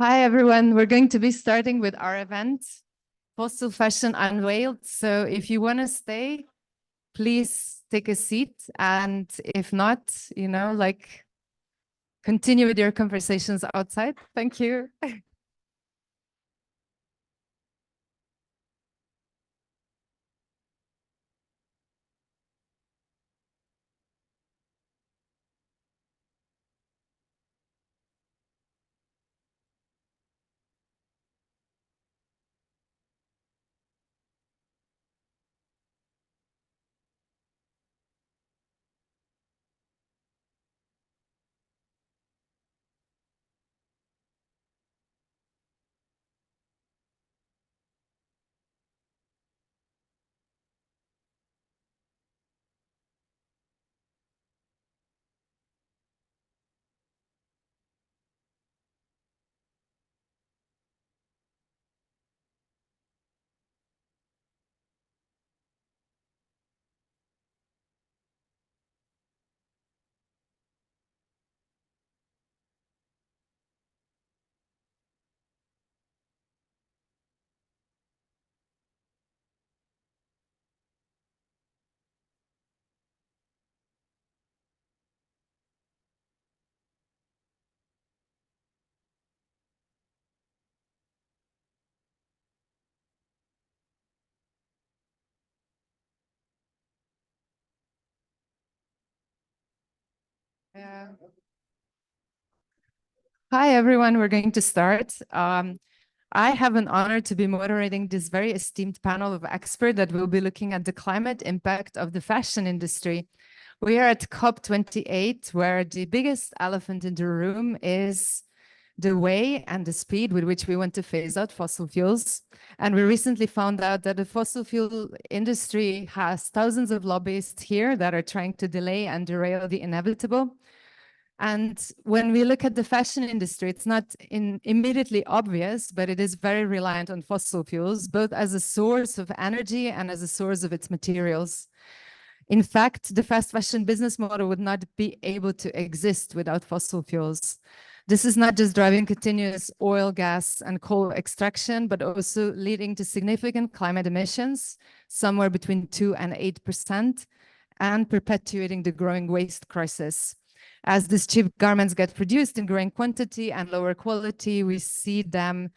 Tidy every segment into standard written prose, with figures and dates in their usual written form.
Hi, everyone. We're going to be starting with our event, Fossil Fashion Unveiled. So if you want to stay, please take a seat. And if not, continue with your conversations outside. Thank you. Yeah. Hi, everyone. We're going to start. I have an honor to be moderating this very esteemed panel of experts that will be looking at the climate impact of the fashion industry. We are at COP28, where the biggest elephant in the room is the way and the speed with which we want to phase out fossil fuels. And we recently found out that the fossil fuel industry has thousands of lobbyists here that are trying to delay and derail the inevitable. And when we look at the fashion industry, it's not immediately obvious, but it is very reliant on fossil fuels, both as a source of energy and as a source of its materials. In fact, the fast fashion business model would not be able to exist without fossil fuels. This is not just driving continuous oil, gas, and coal extraction, but also leading to significant climate emissions, somewhere between 2 and 8%, and perpetuating the growing waste crisis. As these cheap garments get produced in growing quantity and lower quality, we see them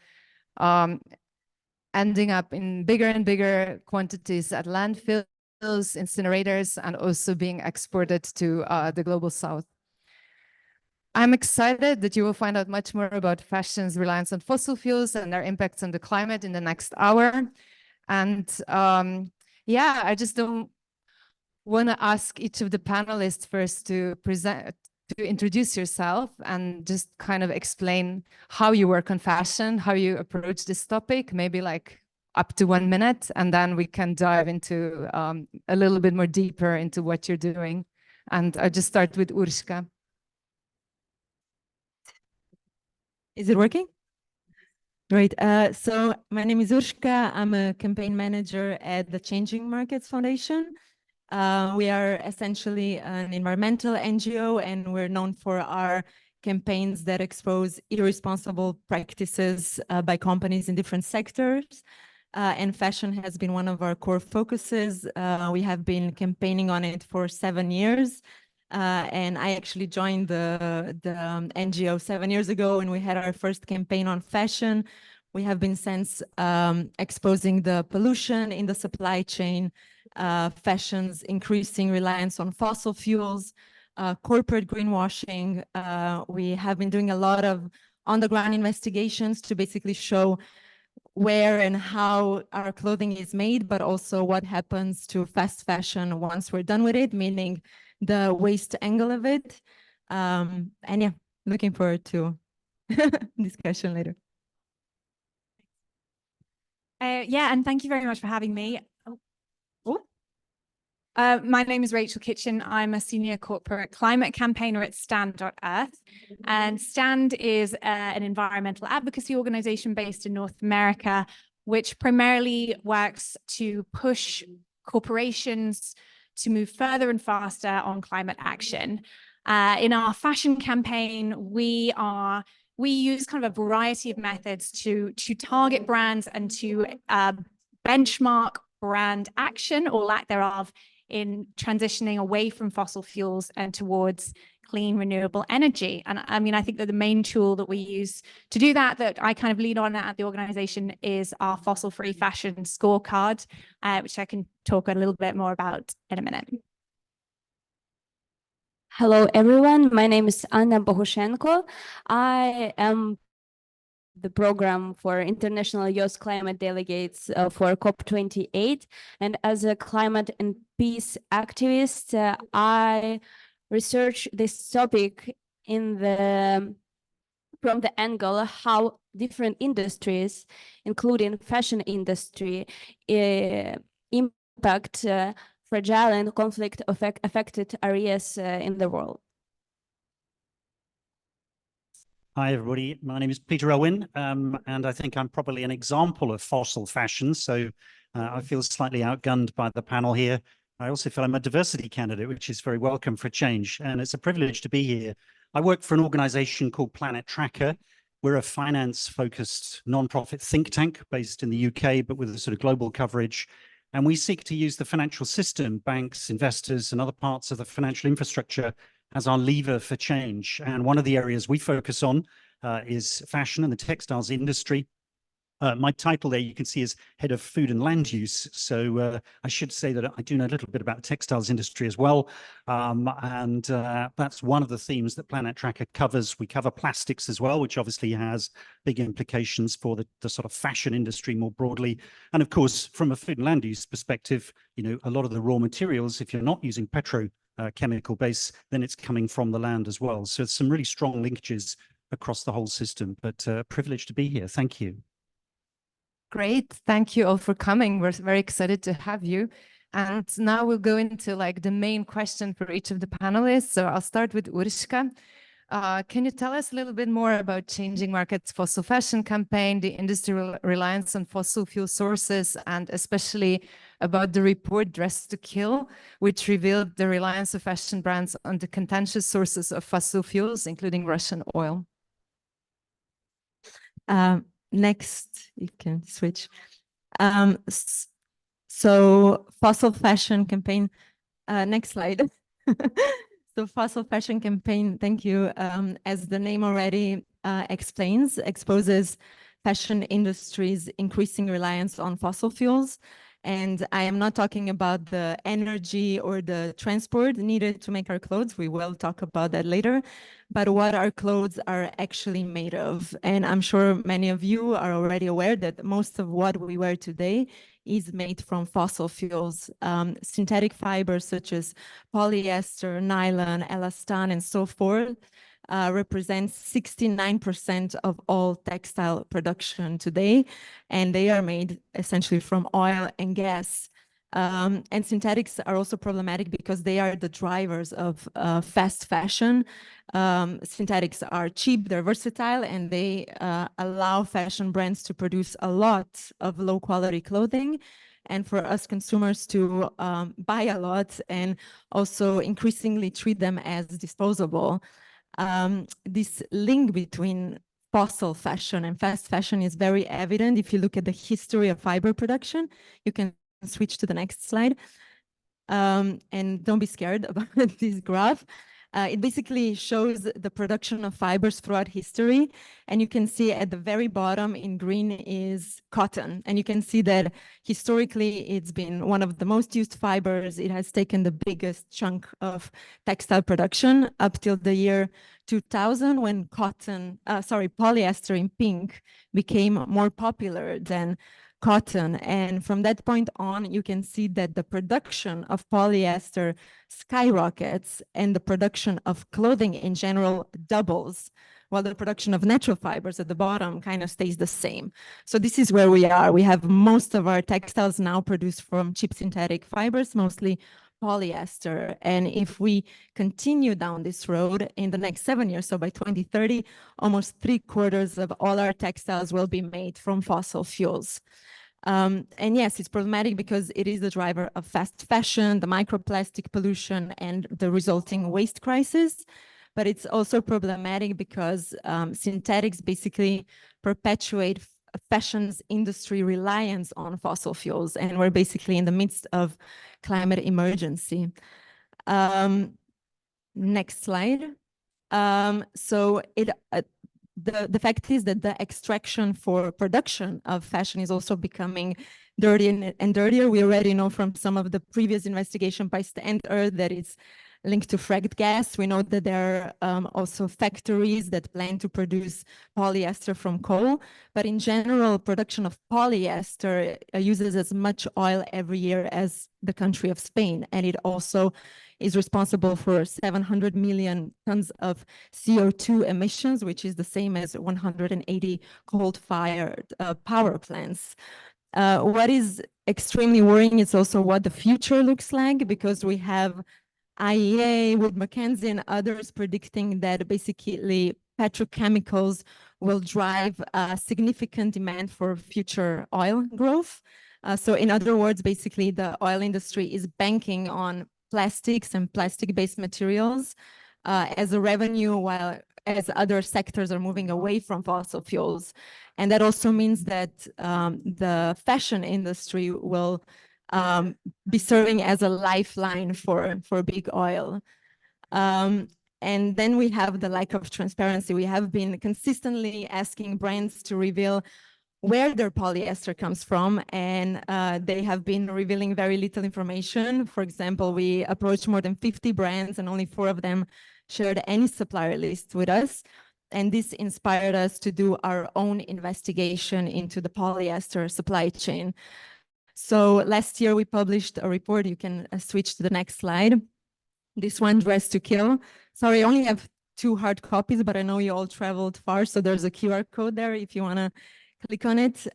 ending up in bigger and bigger quantities at landfills, incinerators, and also being exported to the global south. I'm excited that you will find out much more about fashion's reliance on fossil fuels and their impacts on the climate in the next hour. And yeah, I just don't want to ask each of the panelists first to introduce yourself and just kind of explain how you work on fashion, how you approach this topic, maybe like up to 1 minute, and then we can dive into a little bit more deeper into what you're doing. And I'll just start with Urška. Is it working? Great. So my name is Urška. I'm a campaign manager at the Changing Markets Foundation. We are essentially an environmental NGO, and we're known for our campaigns that expose irresponsible practices by companies in different sectors. And fashion has been one of our core focuses. We have been campaigning on it for 7 years. And I actually joined the NGO 7 years ago, and we had our first campaign on fashion. We have been since exposing the pollution in the supply chain, fashion's increasing reliance on fossil fuels, corporate greenwashing. We have been doing a lot of on-the-ground investigations to basically show where and how our clothing is made, but also what happens to fast fashion once we're done with it, meaning the waste angle of it. And yeah, looking forward to discussion later. Yeah, and thank you very much for having me. My name is Rachel Kitchen. I'm a senior corporate climate campaigner at Stand.Earth. And Stand is an environmental advocacy organization based in North America, which primarily works to push corporations to move further and faster on climate action. In our fashion campaign, we are we use kind of a variety of methods to target brands and to benchmark brand action or lack thereof in transitioning away from fossil fuels and towards clean, renewable energy. And I mean, I think that the main tool that we use to do that I kind of lead on at the organization is our fossil-free fashion scorecard, which I can talk a little bit more about in a minute. Hello, everyone. My name is Anna Bohushenko. I am the program for International Youth Climate Delegates for COP28. And as a climate and peace activist, I research this topic from the angle how different industries, including fashion industry, impact fragile and conflict affected areas in the world. Hi, everybody. My name is Peter Owen, and I think I'm probably an example of fossil fashion. So I feel slightly outgunned by the panel here. I also feel I'm a diversity candidate, which is very welcome for change. And it's a privilege to be here. I work for an organization called Planet Tracker. We're a finance-focused nonprofit think tank based in the UK, but with a sort of global coverage. And we seek to use the financial system, banks, investors, and other parts of the financial infrastructure as our lever for change. And one of the areas we focus on is fashion and the textiles industry. My title there, you can see, is Head of Food and Land Use. So I should say that I do know a little bit about the textiles industry as well. And that's one of the themes that Planet Tracker covers. We cover plastics as well, which obviously has big implications for the sort of fashion industry more broadly. And of course, from a food and land use perspective, you know, a lot of the raw materials, if you're not using petrochemical base, then it's coming from the land as well. So it's some really strong linkages across the whole system, but privileged to be here. Thank you. Great. Thank you all for coming. We're very excited to have you. And now we'll go into like the main question for each of the panelists. So I'll start with Urška. Can you tell us a little bit more about Changing Markets Fossil Fashion campaign, the industry reliance on fossil fuel sources, and especially about the report Dress to Kill, which revealed the reliance of fashion brands on the contentious sources of fossil fuels, including Russian oil? Next, you can switch. So fossil fashion campaign, next slide. So fossil fashion campaign, thank you, as the name already explains, exposes fashion industry's increasing reliance on fossil fuels. And I am not talking about the energy or the transport needed to make our clothes. We will talk about that later, but what our clothes are actually made of. And I'm sure many of you are already aware that most of what we wear today is made from fossil fuels. Synthetic fibers such as polyester, nylon, elastan, and so forth represents 69% of all textile production today, and they are made essentially from oil and gas. And synthetics are also problematic because they are the drivers of fast fashion. Synthetics are cheap, they're versatile, and they allow fashion brands to produce a lot of low quality clothing, and for us consumers to buy a lot and also increasingly treat them as disposable. This link between fossil fashion and fast fashion is very evident if you look at the history of fiber production. You can switch to the next slide. And don't be scared about this graph. It basically shows the production of fibers throughout history. And you can see at the very bottom in green is cotton. And you can see that historically it's been one of the most used fibers. It has taken the biggest chunk of textile production up till the year 2000 when polyester in pink became more popular than cotton. And from that point on, you can see that the production of polyester skyrockets and the production of clothing in general doubles, while the production of natural fibers at the bottom kind of stays the same. So this is where we are. We have most of our textiles now produced from cheap synthetic fibers, mostly polyester. And if we continue down this road in the next 7 years, so by 2030, almost 3/4 of all our textiles will be made from fossil fuels. And yes, it's problematic because it is the driver of fast fashion, the microplastic pollution, and the resulting waste crisis. but it's also problematic because synthetics basically perpetuate fashion's industry reliance on fossil fuels, and we're basically in the midst of climate emergency. Next slide. So the fact is that the extraction for production of fashion is also becoming dirtier and dirtier. We already know from some of the previous investigation by Stand Earth that it's linked to fracked gas. We know that there are also factories that plan to produce polyester from coal, but in general, production of polyester uses as much oil every year as the country of Spain, and it also is responsible for 700 million tons of CO2 emissions, which is the same as 180 coal-fired power plants. What is extremely worrying is also what the future looks like, because we have IEA, Wood Mackenzie, and others predicting that basically petrochemicals will drive significant demand for future oil growth. So in other words, basically the oil industry is banking on plastics and plastic-based materials as a revenue, while as other sectors are moving away from fossil fuels. And that also means that the fashion industry will be serving as a lifeline for big oil. And then we have the lack of transparency. We have been consistently asking brands to reveal where their polyester comes from, and they have been revealing very little information. For example, we approached more than 50 brands and only 4 of them shared any supplier list with us. And this inspired us to do our own investigation into the polyester supply chain. So last year we published a report. You can switch to the next slide. This one, Dress to Kill. Sorry, I only have 2 hard copies, but I know you all traveled far, so there's a QR code there if you want to click on it.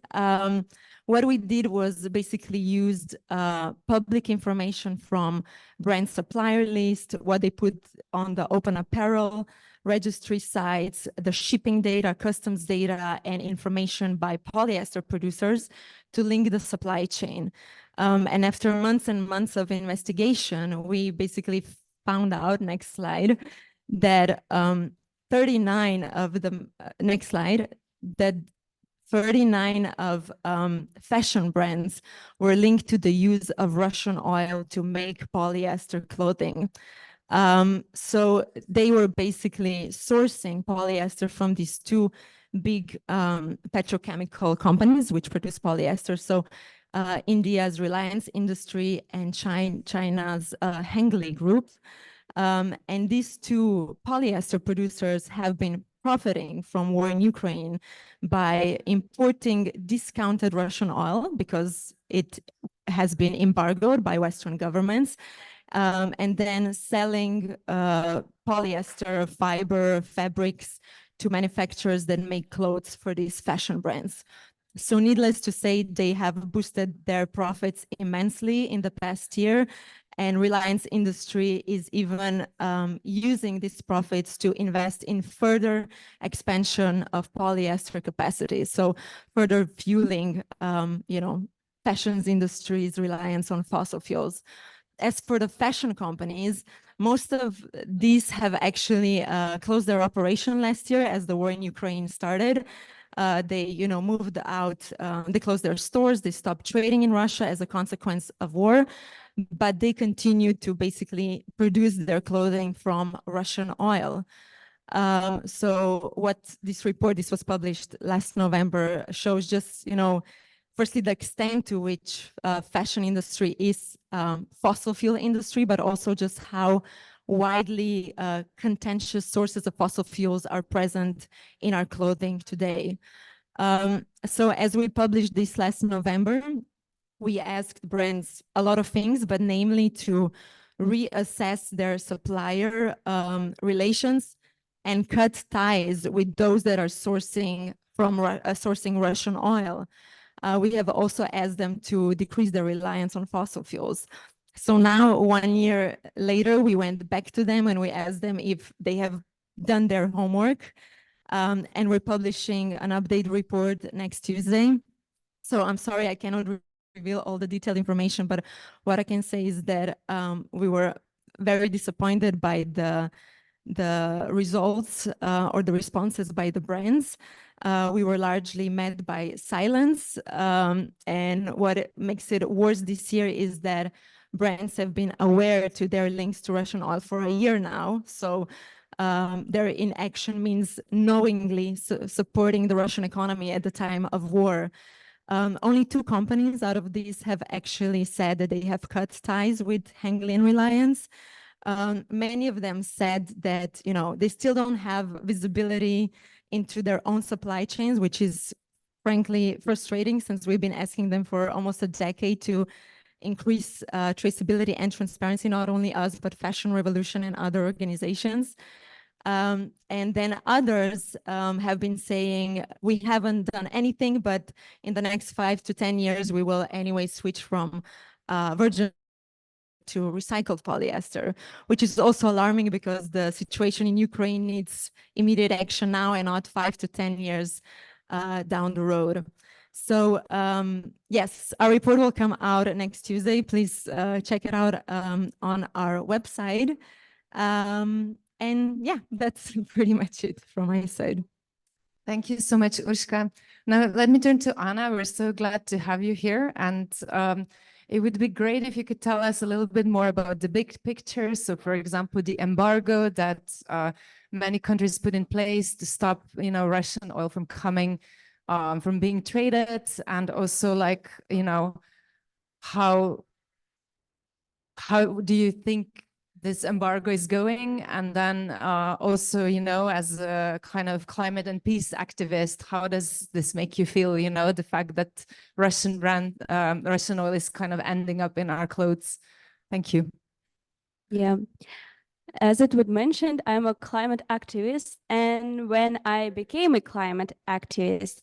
What we did was basically used public information from brand supplier list, what they put on the open apparel registry sites, the shipping data, customs data, and information by polyester producers to link the supply chain. And after months and months of investigation, we basically found out, next slide, that 39 of the, next slide, that 39 of fashion brands were linked to the use of Russian oil to make polyester clothing. So they were basically sourcing polyester from these 2 big petrochemical companies which produce polyester. So India's Reliance Industry and China's Hengli Group. And these 2 polyester producers have been profiting from war in Ukraine by importing discounted Russian oil because it has been embargoed by Western governments, and then selling polyester fiber fabrics to manufacturers that make clothes for these fashion brands. So needless to say, they have boosted their profits immensely in the past year, and Reliance Industry is even using these profits to invest in further expansion of polyester capacity. So further fueling, fashion's industry's reliance on fossil fuels. As for the fashion companies, most of these have actually closed their operation last year as the war in Ukraine started. They, moved out, they closed their stores, they stopped trading in Russia as a consequence of war, but they continued to basically produce their clothing from Russian oil. So what this report, this was published last November, shows just, firstly, the extent to which fashion industry is fossil fuel industry, but also just how widely contentious sources of fossil fuels are present in our clothing today. So as we published this last November, we asked brands a lot of things, but namely to reassess their supplier relations and cut ties with those that are sourcing Russian oil. We have also asked them to decrease their reliance on fossil fuels. So now, 1 year later, we went back to them and we asked them if they have done their homework. And we're publishing an update report next Tuesday. So I'm sorry, I cannot reveal all the detailed information, but what I can say is that we were very disappointed by the the results or the responses by the brands. We were largely met by silence. And what makes it worse this year is that brands have been aware to their links to Russian oil for a year now. So their inaction means knowingly supporting the Russian economy at the time of war. Only 2 companies out of these have actually said that they have cut ties with Hungarian Reliance. Many of them said that, you know, they still don't have visibility into their own supply chains, which is frankly frustrating since we've been asking them for almost a decade to increase traceability and transparency, not only us, but Fashion Revolution and other organizations. And then others have been saying, we haven't done anything, but in the next 5 to 10 years, we will anyway switch from virgin to recycled polyester, which is also alarming because the situation in Ukraine needs immediate action now and not 5 to 10 years down the road. So yes, our report will come out next Tuesday. Please check it out on our website. And yeah, that's pretty much it from my side. Thank you so much, Urška. Now, let me turn to Anna. We're so glad to have you here. And it would be great if you could tell us a little bit more about the big picture. So, for example, the embargo that many countries put in place to stop, you know, Russian oil from coming, from being traded, and also, like, you know, how do you think this embargo is going? And then also, you know, as a kind of climate and peace activist, how does this make you feel, you know, the fact that Russian oil is kind of ending up in our clothes? Thank you. Yeah. As it was mentioned, I'm a climate activist. And when I became a climate activist,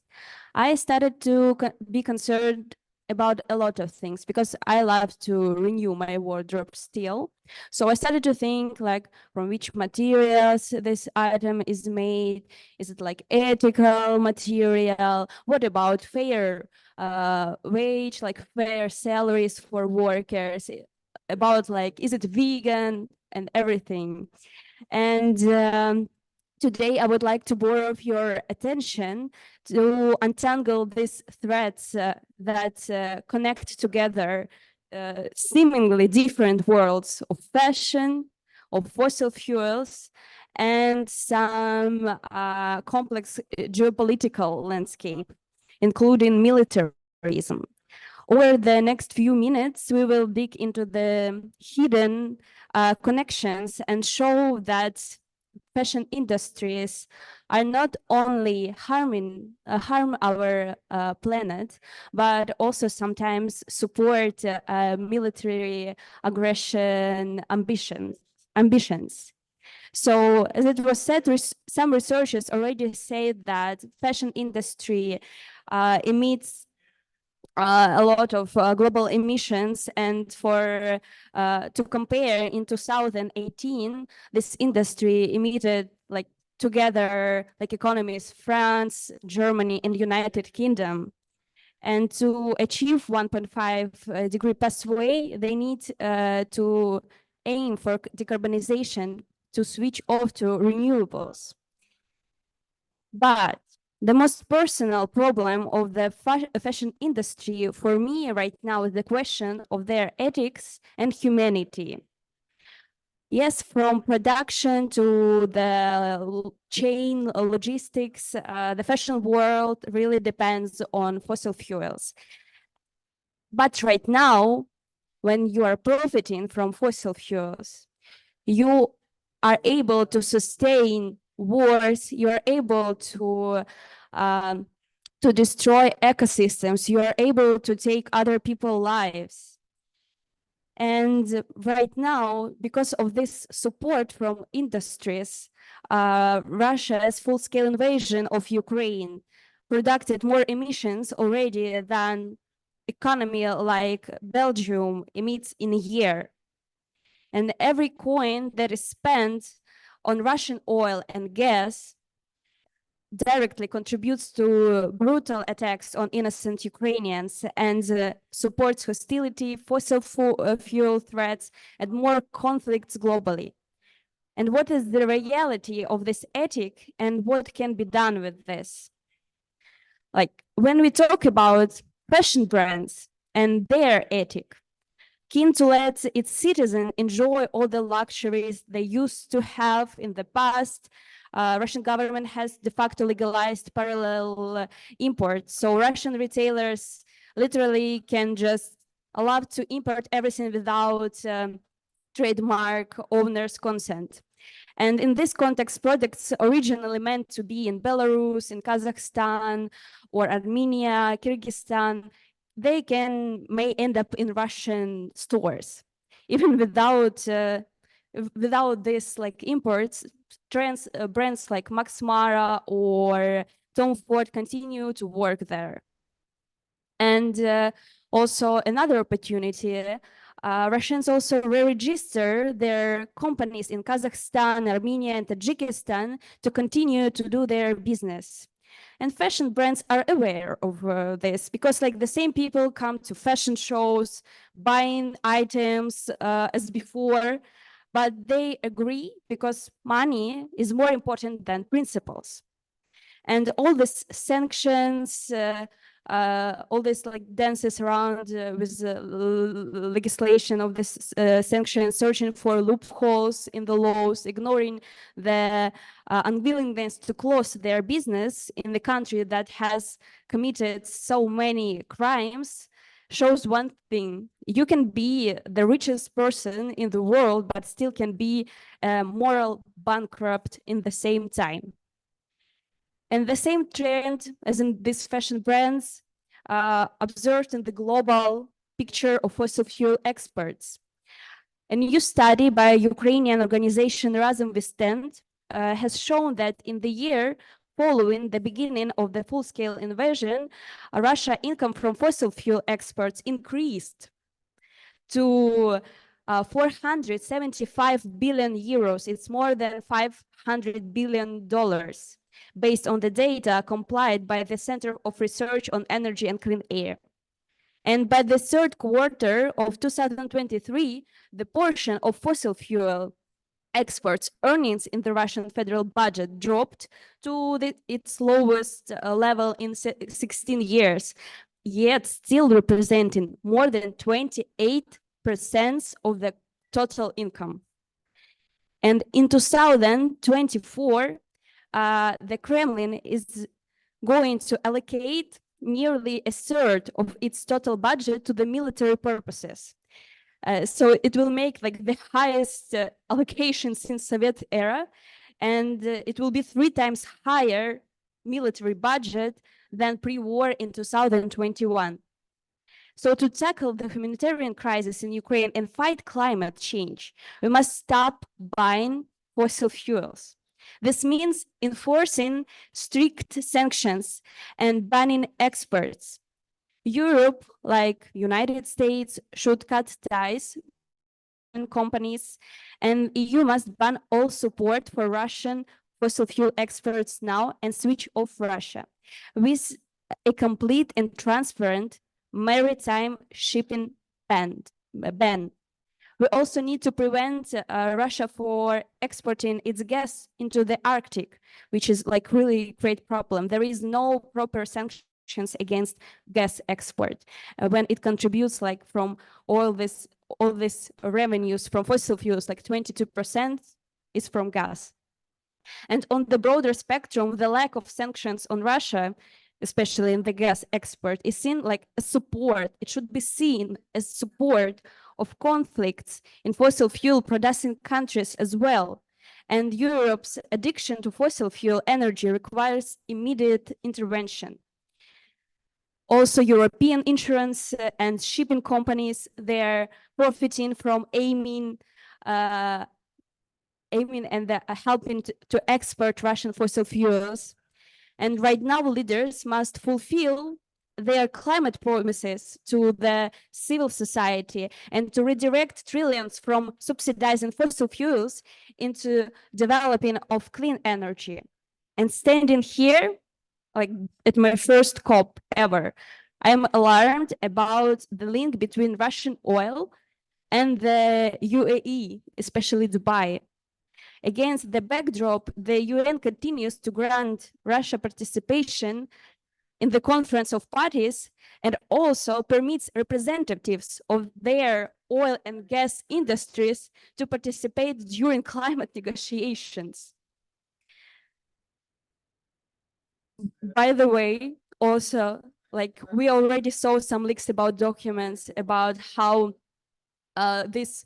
I started to be concerned about a lot of things because I love to renew my wardrobe still. So I started to think, like, from which materials this item is made. Is it like ethical material? What about fair wage, like fair salaries for workers? About, like, is it vegan and everything? And today I would like to borrow your attention to untangle these threads that connect together seemingly different worlds of fashion, of fossil fuels, and some complex geopolitical landscape, including militarism. Over the next few minutes, we will dig into the hidden connections and show that fashion industries are not only harm our planet, but also sometimes support military aggression ambitions. So, as it was said, some researchers already say that fashion industry emits a lot of global emissions, and for to compare, in 2018 this industry emitted, like, together, like, economies France, Germany, and United Kingdom. And to achieve 1.5 degree pathway, they need to aim for decarbonization, to switch off to renewables. But the most personal problem of the fashion industry for me right now is the question of their ethics and humanity. Yes, from production to the chain logistics, the fashion world really depends on fossil fuels. But right now, when you are profiting from fossil fuels, you are able to sustain wars, you are able to destroy ecosystems, you are able to take other people's lives. And right now, because of this support from industries, Russia's full-scale invasion of Ukraine produced more emissions already than economy like Belgium emits in a year. And every coin that is spent on Russian oil and gas directly contributes to brutal attacks on innocent Ukrainians and supports hostility, fossil fuel threats, and more conflicts globally. And what is the reality of this ethic and what can be done with this? Like when we talk about fashion brands and their ethic, keen to let its citizens enjoy all the luxuries they used to have in the past. Russian government has de facto legalized parallel imports. So Russian retailers literally can just allow to import everything without trademark owner's consent. And in this context, products originally meant to be in Belarus, in Kazakhstan, or Armenia, Kyrgyzstan, they may end up in Russian stores, even without this like imports. Brands like Max Mara or Tom Ford continue to work there. And also another opportunity, Russians also re-register their companies in Kazakhstan, Armenia, and Tajikistan to continue to do their business. And fashion brands are aware of this because like the same people come to fashion shows, buying items as before, but they agree because money is more important than principles. And all these sanctions, all this like dances around with legislation of this sanctions, searching for loopholes in the laws, ignoring the unwillingness to close their business in the country that has committed so many crimes, shows one thing: you can be the richest person in the world, but still can be a moral bankrupt in the same time. And the same trend as in these fashion brands observed in the global picture of fossil fuel experts. A new study by Ukrainian organization Razum Stand has shown that in the year following the beginning of the full-scale invasion, Russia income from fossil fuel exports increased to 475 billion euros. It's more than $500 billion. Based on the data compiled by the Center of Research on Energy and Clean Air. And by the third quarter of 2023, the portion of fossil fuel exports earnings in the Russian federal budget dropped to its lowest level in 16 years, yet still representing more than 28% of the total income. And in 2024, the Kremlin is going to allocate nearly a third of its total budget to the military purposes. So it will make like the highest allocation since Soviet era, and it will be 3 times higher military budget than pre-war in 2021. So to tackle the humanitarian crisis in Ukraine and fight climate change, we must stop buying fossil fuels. This means enforcing strict sanctions and banning exports. Europe, like United States, should cut ties with companies, and EU must ban all support for Russian fossil fuel exports now and switch off Russia with a complete and transparent maritime shipping ban. We also need to prevent Russia for exporting its gas into the Arctic, which is like really great problem. There is no proper sanctions against gas export when it contributes like from all this revenues from fossil fuels, like 22% is from gas. And on the broader spectrum, the lack of sanctions on Russia, especially in the gas export, is seen like a support. It should be seen as support of conflicts in fossil fuel producing countries as well. And Europe's addiction to fossil fuel energy requires immediate intervention. Also, European insurance and shipping companies, they're profiting from aiming and helping to export Russian fossil fuels. And right now, leaders must fulfill their climate promises to the civil society and to redirect trillions from subsidizing fossil fuels into developing of clean energy. And standing here, like at my first COP ever, I'm alarmed about the link between Russian oil and the UAE, especially Dubai. Against the backdrop, the UN continues to grant Russia participation in the Conference of Parties and also permits representatives of their oil and gas industries to participate during climate negotiations. By the way, also, like we already saw some leaks about documents about how this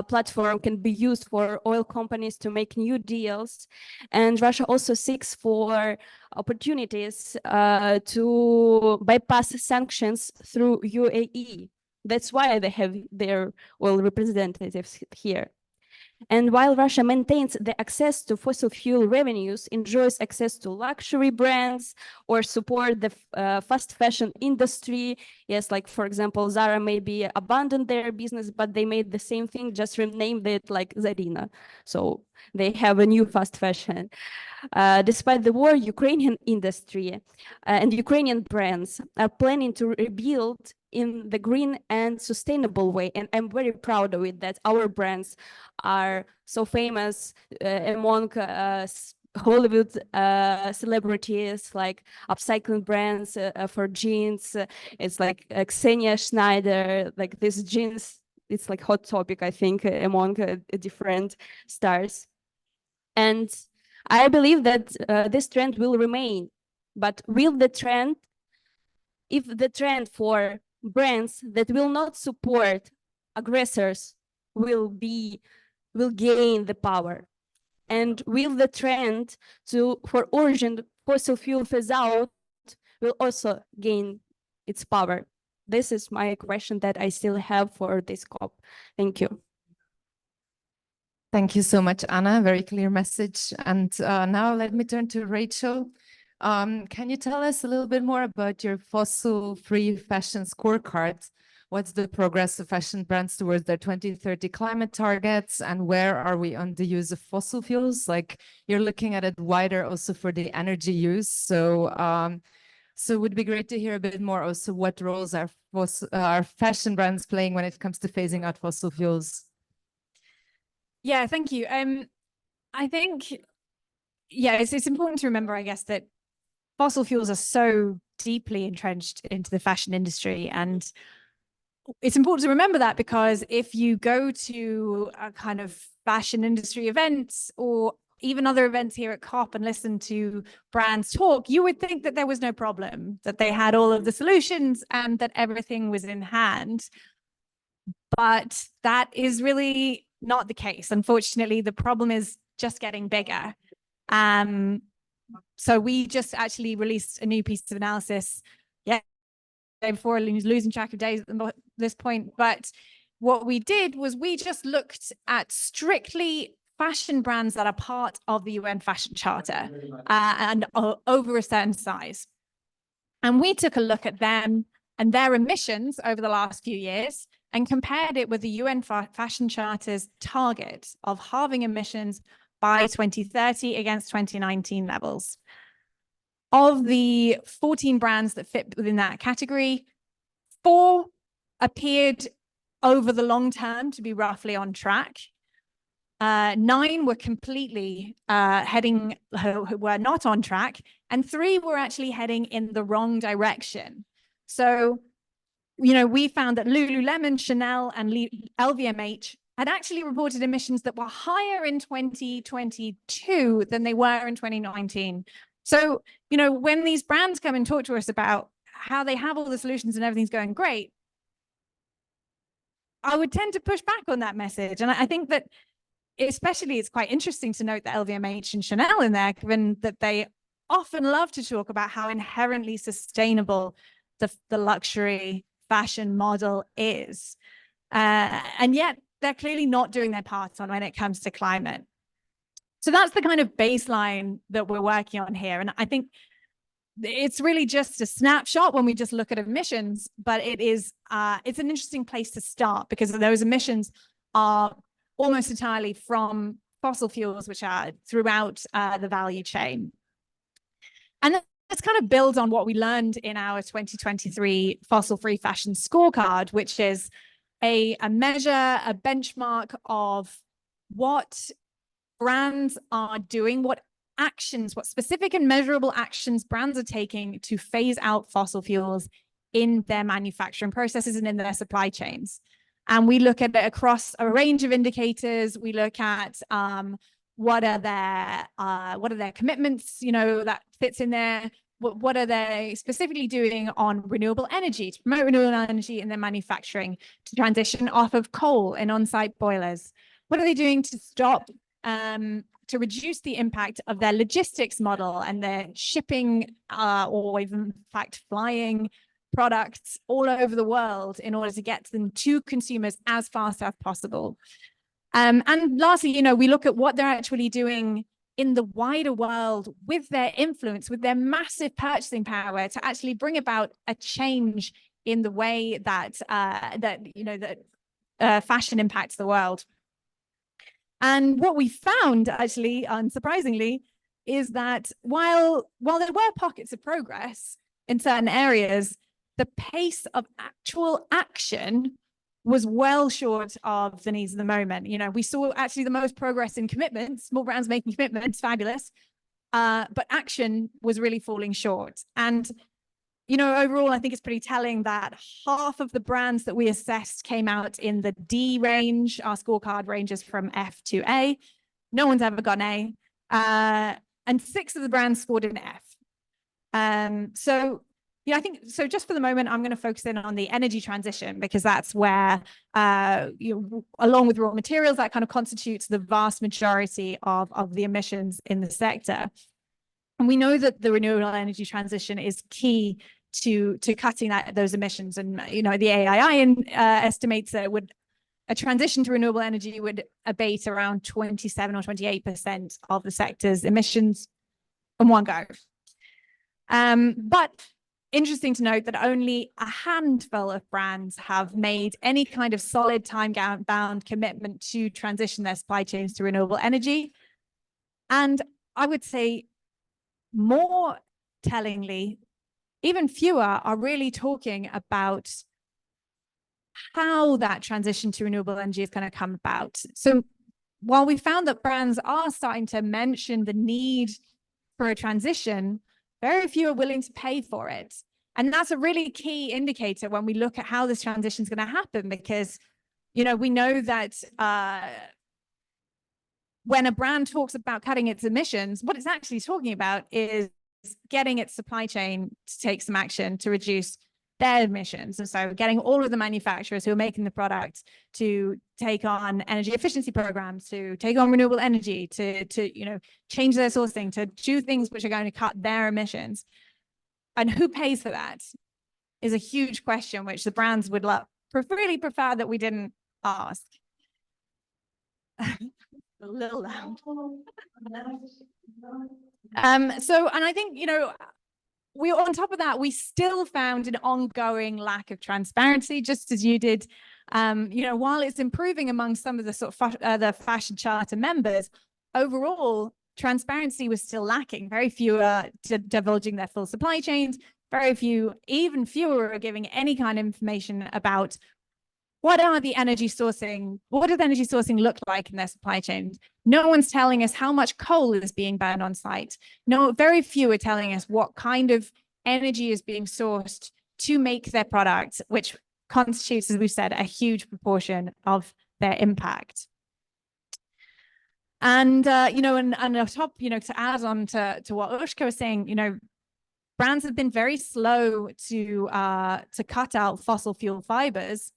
platform can be used for oil companies to make new deals. And Russia also seeks for opportunities to bypass sanctions through UAE. That's why they have their oil representatives here. And while Russia maintains the access to fossil fuel revenues, enjoys access to luxury brands, or support the fast fashion industry, yes, like for example, Zara maybe abandoned their business, but they made the same thing, just renamed it like Zarina. So they have a new fast fashion. Despite the war, Ukrainian industry and Ukrainian brands are planning to rebuild in the green and sustainable way. And I'm very proud of it that our brands are so famous among Hollywood celebrities, like upcycling brands for jeans. It's like Ksenia Schneider, like these jeans, it's like hot topic, I think, among different stars. And I believe that this trend will remain, but if the trend for brands that will not support aggressors will gain the power, and will the trend for urgent fossil fuel phase out will also gain its power? This is my question that I still have for this COP. Thank you. Thank you so much, Anna. Very clear message. And now let me turn to Rachel. Can you tell us a little bit more about your fossil-free fashion scorecard? What's the progress of fashion brands towards their 2030 climate targets, and where are we on the use of fossil fuels? Like, you're looking at it wider also for the energy use. So it would be great to hear a bit more also what roles are fashion brands playing when it comes to phasing out fossil fuels. Yeah, thank you. I think, yeah, it's important to remember, I guess, that fossil fuels are so deeply entrenched into the fashion industry. And it's important to remember that, because if you go to a kind of fashion industry events or even other events here at COP and listen to brands talk, you would think that there was no problem, that they had all of the solutions and that everything was in hand. But that is really not the case. Unfortunately, the problem is just getting bigger. So we just actually released a new piece of analysis, before losing track of days at this point. But what we did was we just looked at strictly fashion brands that are part of the UN Fashion Charter and over a certain size. And we took a look at them and their emissions over the last few years and compared it with the UN Fashion Charter's target of halving emissions by 2030 against 2019 levels. Of the 14 brands that fit within that category, 4 appeared over the long term to be roughly on track. 9 were completely were not on track, and 3 were actually heading in the wrong direction. So, we found that Lululemon, Chanel, and LVMH had actually reported emissions that were higher in 2022 than they were in 2019. So, when these brands come and talk to us about how they have all the solutions and everything's going great, I would tend to push back on that message. And I think that especially it's quite interesting to note that LVMH and Chanel in there, given that they often love to talk about how inherently sustainable the luxury fashion model is. And yet they're clearly not doing their part on when it comes to climate. So that's the kind of baseline that we're working on here. And I think it's really just a snapshot when we just look at emissions, but it's an interesting place to start, because those emissions are almost entirely from fossil fuels, which are throughout the value chain. And let's kind of build on what we learned in our 2023 fossil-free fashion scorecard, which is a measure, a benchmark of what brands are doing, what specific and measurable actions brands are taking to phase out fossil fuels in their manufacturing processes and in their supply chains. And we look at it across a range of indicators. We look at what are their commitments, that fits in there. What are they specifically doing on renewable energy, to promote renewable energy in their manufacturing, to transition off of coal and on-site boilers? What are they doing to stop, to reduce the impact of their logistics model and their shipping, or even, in fact, flying products all over the world in order to get them to consumers as fast as possible? And lastly, we look at what they're actually doing in the wider world with their influence, with their massive purchasing power, to actually bring about a change in the way that fashion impacts the world. And what we found, actually, unsurprisingly, is that while there were pockets of progress in certain areas, the pace of actual action was well short of the needs of the moment. We saw actually the most progress in commitments, small brands making commitments, fabulous, but action was really falling short. And, overall, I think it's pretty telling that half of the brands that we assessed came out in the D range. Our scorecard ranges from F to A. No one's ever got an A. And 6 of the brands scored an F. So I think, so just for the moment, I'm going to focus in on the energy transition, because that's where, along with raw materials, that kind of constitutes the vast majority of the emissions in the sector. And we know that the renewable energy transition is key to cutting those emissions. And, the AII estimates that a transition to renewable energy would abate around 27 or 28% of the sector's emissions in one go. But interesting to note that only a handful of brands have made any kind of solid time-bound commitment to transition their supply chains to renewable energy. And I would say, more tellingly, even fewer are really talking about how that transition to renewable energy is going to come about. So while we found that brands are starting to mention the need for a transition, very few are willing to pay for it. And that's a really key indicator when we look at how this transition is going to happen, because, we know that when a brand talks about cutting its emissions, what it's actually talking about is getting its supply chain to take some action to reduce their emissions. And so getting all of the manufacturers who are making the product to take on energy efficiency programs, to take on renewable energy, to change their sourcing, to do things which are going to cut their emissions. And who pays for that is a huge question, which the brands would really prefer that we didn't ask. A little loud. And I think, we, on top of that, we still found an ongoing lack of transparency, just as you did. While it's improving among some of the sort of the Fashion Charter members, overall transparency was still lacking. Very few are divulging their full supply chains. Very few, even fewer, are giving any kind of information about what does the energy sourcing look like in their supply chain. No one's telling us how much coal is being burned on site. No, very few are telling us what kind of energy is being sourced to make their products, which constitutes, as we've said, a huge proportion of their impact. And, and on top, to add on to what Ushka was saying, brands have been very slow to cut out fossil fuel fibers,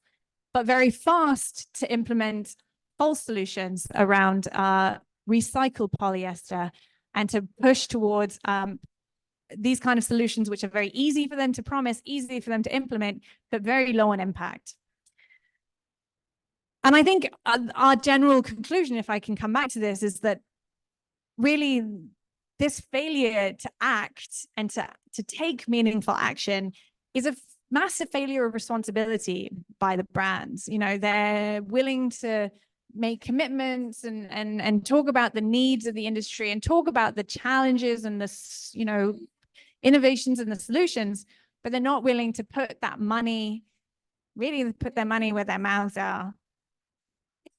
but very fast to implement false solutions around recycled polyester, and to push towards these kind of solutions, which are very easy for them to promise, easy for them to implement, but very low on impact. And I think our general conclusion, if I can come back to this, is that really this failure to act and to take meaningful action is a massive failure of responsibility by the brands. They're willing to make commitments and talk about the needs of the industry and talk about the challenges and the, innovations and the solutions, but they're not willing to put their money where their mouths are,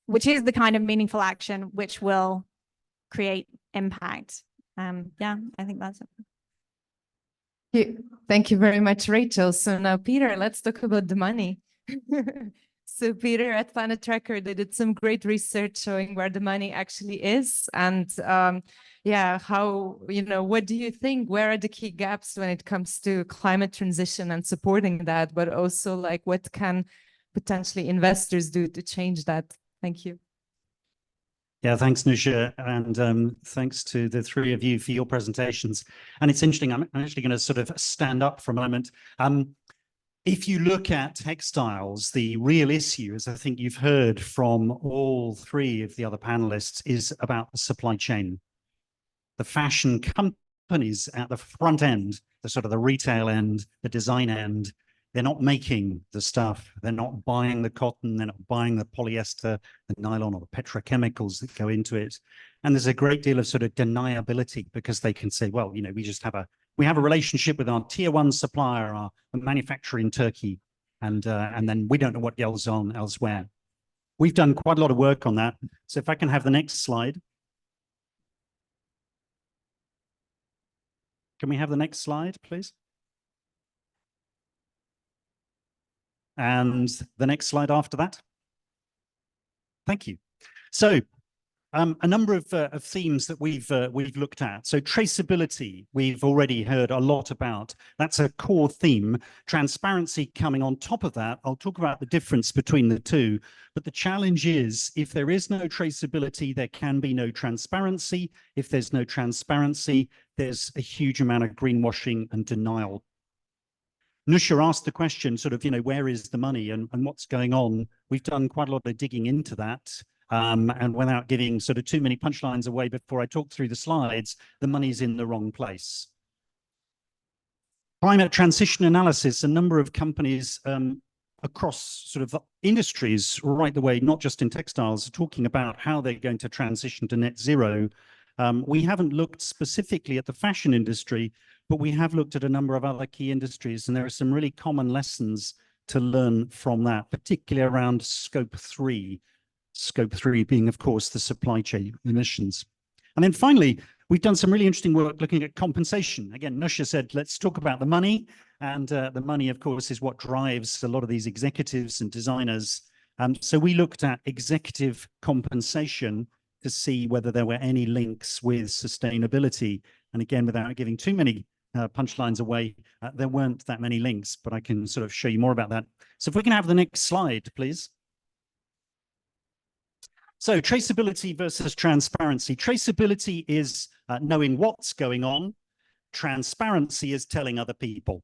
which is the kind of meaningful action which will create impact. Yeah, I think that's it. Thank you very much, Rachel. So now, Peter, let's talk about the money. So Peter at Planet Tracker, they did some great research showing where the money actually is. And yeah, how, what do you think? Where are the key gaps when it comes to climate transition and supporting that? But also, like, what can potentially investors do to change that? Thank you. Yeah, thanks, Nusha, and thanks to the three of you for your presentations. And it's interesting, I'm actually going to sort of stand up for a moment. If you look at textiles, the real issue, as I think you've heard from all three of the other panelists, is about the supply chain. The fashion companies at the front end, the sort of the retail end, the design end, they're not making the stuff. They're not buying the cotton. They're not buying the polyester, the nylon, or the petrochemicals that go into it. And there's a great deal of sort of deniability because they can say, well, we have a relationship with our tier one supplier, our manufacturer in Turkey, and then we don't know what goes on elsewhere. We've done quite a lot of work on that. So if I can have the next slide. Can we have the next slide, please? And the next slide after that. Thank you. So a number of themes that we've looked at. So traceability, we've already heard a lot about. That's a core theme. Transparency coming on top of that. I'll talk about the difference between the two. But the challenge is, if there is no traceability, there can be no transparency. If there's no transparency, there's a huge amount of greenwashing and denial. Nusha asked the question, sort of, where is the money and what's going on? We've done quite a lot of digging into that. And without giving sort of too many punchlines away before I talk through the slides, the money's in the wrong place. Climate transition analysis, a number of companies across sort of industries right the way, not just in textiles, talking about how they're going to transition to net zero. We haven't looked specifically at the fashion industry, but we have looked at a number of other key industries, and there are some really common lessons to learn from that, particularly around scope 3. Scope 3 being, of course, the supply chain emissions. And then finally, we've done some really interesting work looking at compensation. Again, Nusha said, let's talk about the money. And the money, of course, is what drives a lot of these executives and designers. So we looked at executive compensation to see whether there were any links with sustainability. And again, without giving too many punchlines away, there weren't that many links, but I can sort of show you more about that. So if we can have the next slide, please. So traceability versus transparency. Traceability is knowing what's going on. Transparency is telling other people.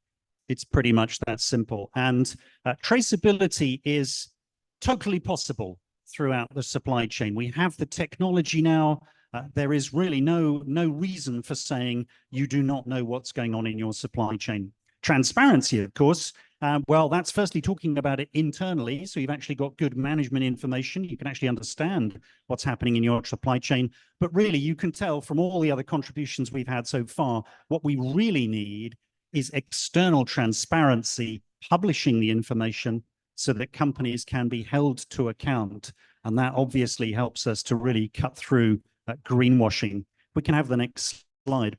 It's pretty much that simple. And traceability is totally possible throughout the supply chain. We have the technology now. There is really no reason for saying you do not know what's going on in your supply chain. Transparency, of course, well, that's firstly talking about it internally. So you've actually got good management information. You can actually understand what's happening in your supply chain. But really, you can tell from all the other contributions we've had so far, what we really need is external transparency, publishing the information so that companies can be held to account. And that obviously helps us to really cut through greenwashing. We can have the next slide.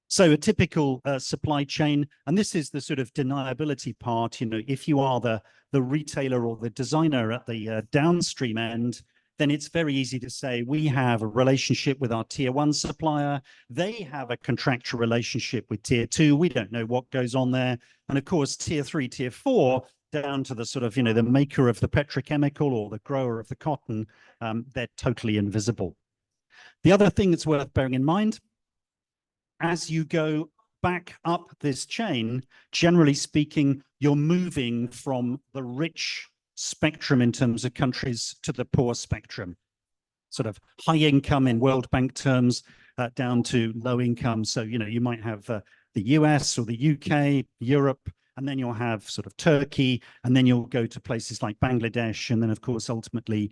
So a typical supply chain, and this is the sort of deniability part, if you are the retailer or the designer at the downstream end, then it's very easy to say we have a relationship with our tier one supplier. They have a contractual relationship with tier two. We don't know what goes on there. And of course, tier 3, tier 4, down to the sort of, the maker of the petrochemical or the grower of the cotton, they're totally invisible. The other thing that's worth bearing in mind, as you go back up this chain, generally speaking, you're moving from the rich spectrum in terms of countries to the poor spectrum, sort of high income in World Bank terms down to low income. So, you might have the US or the UK, Europe, and then you'll have sort of Turkey, and then you'll go to places like Bangladesh, and then of course ultimately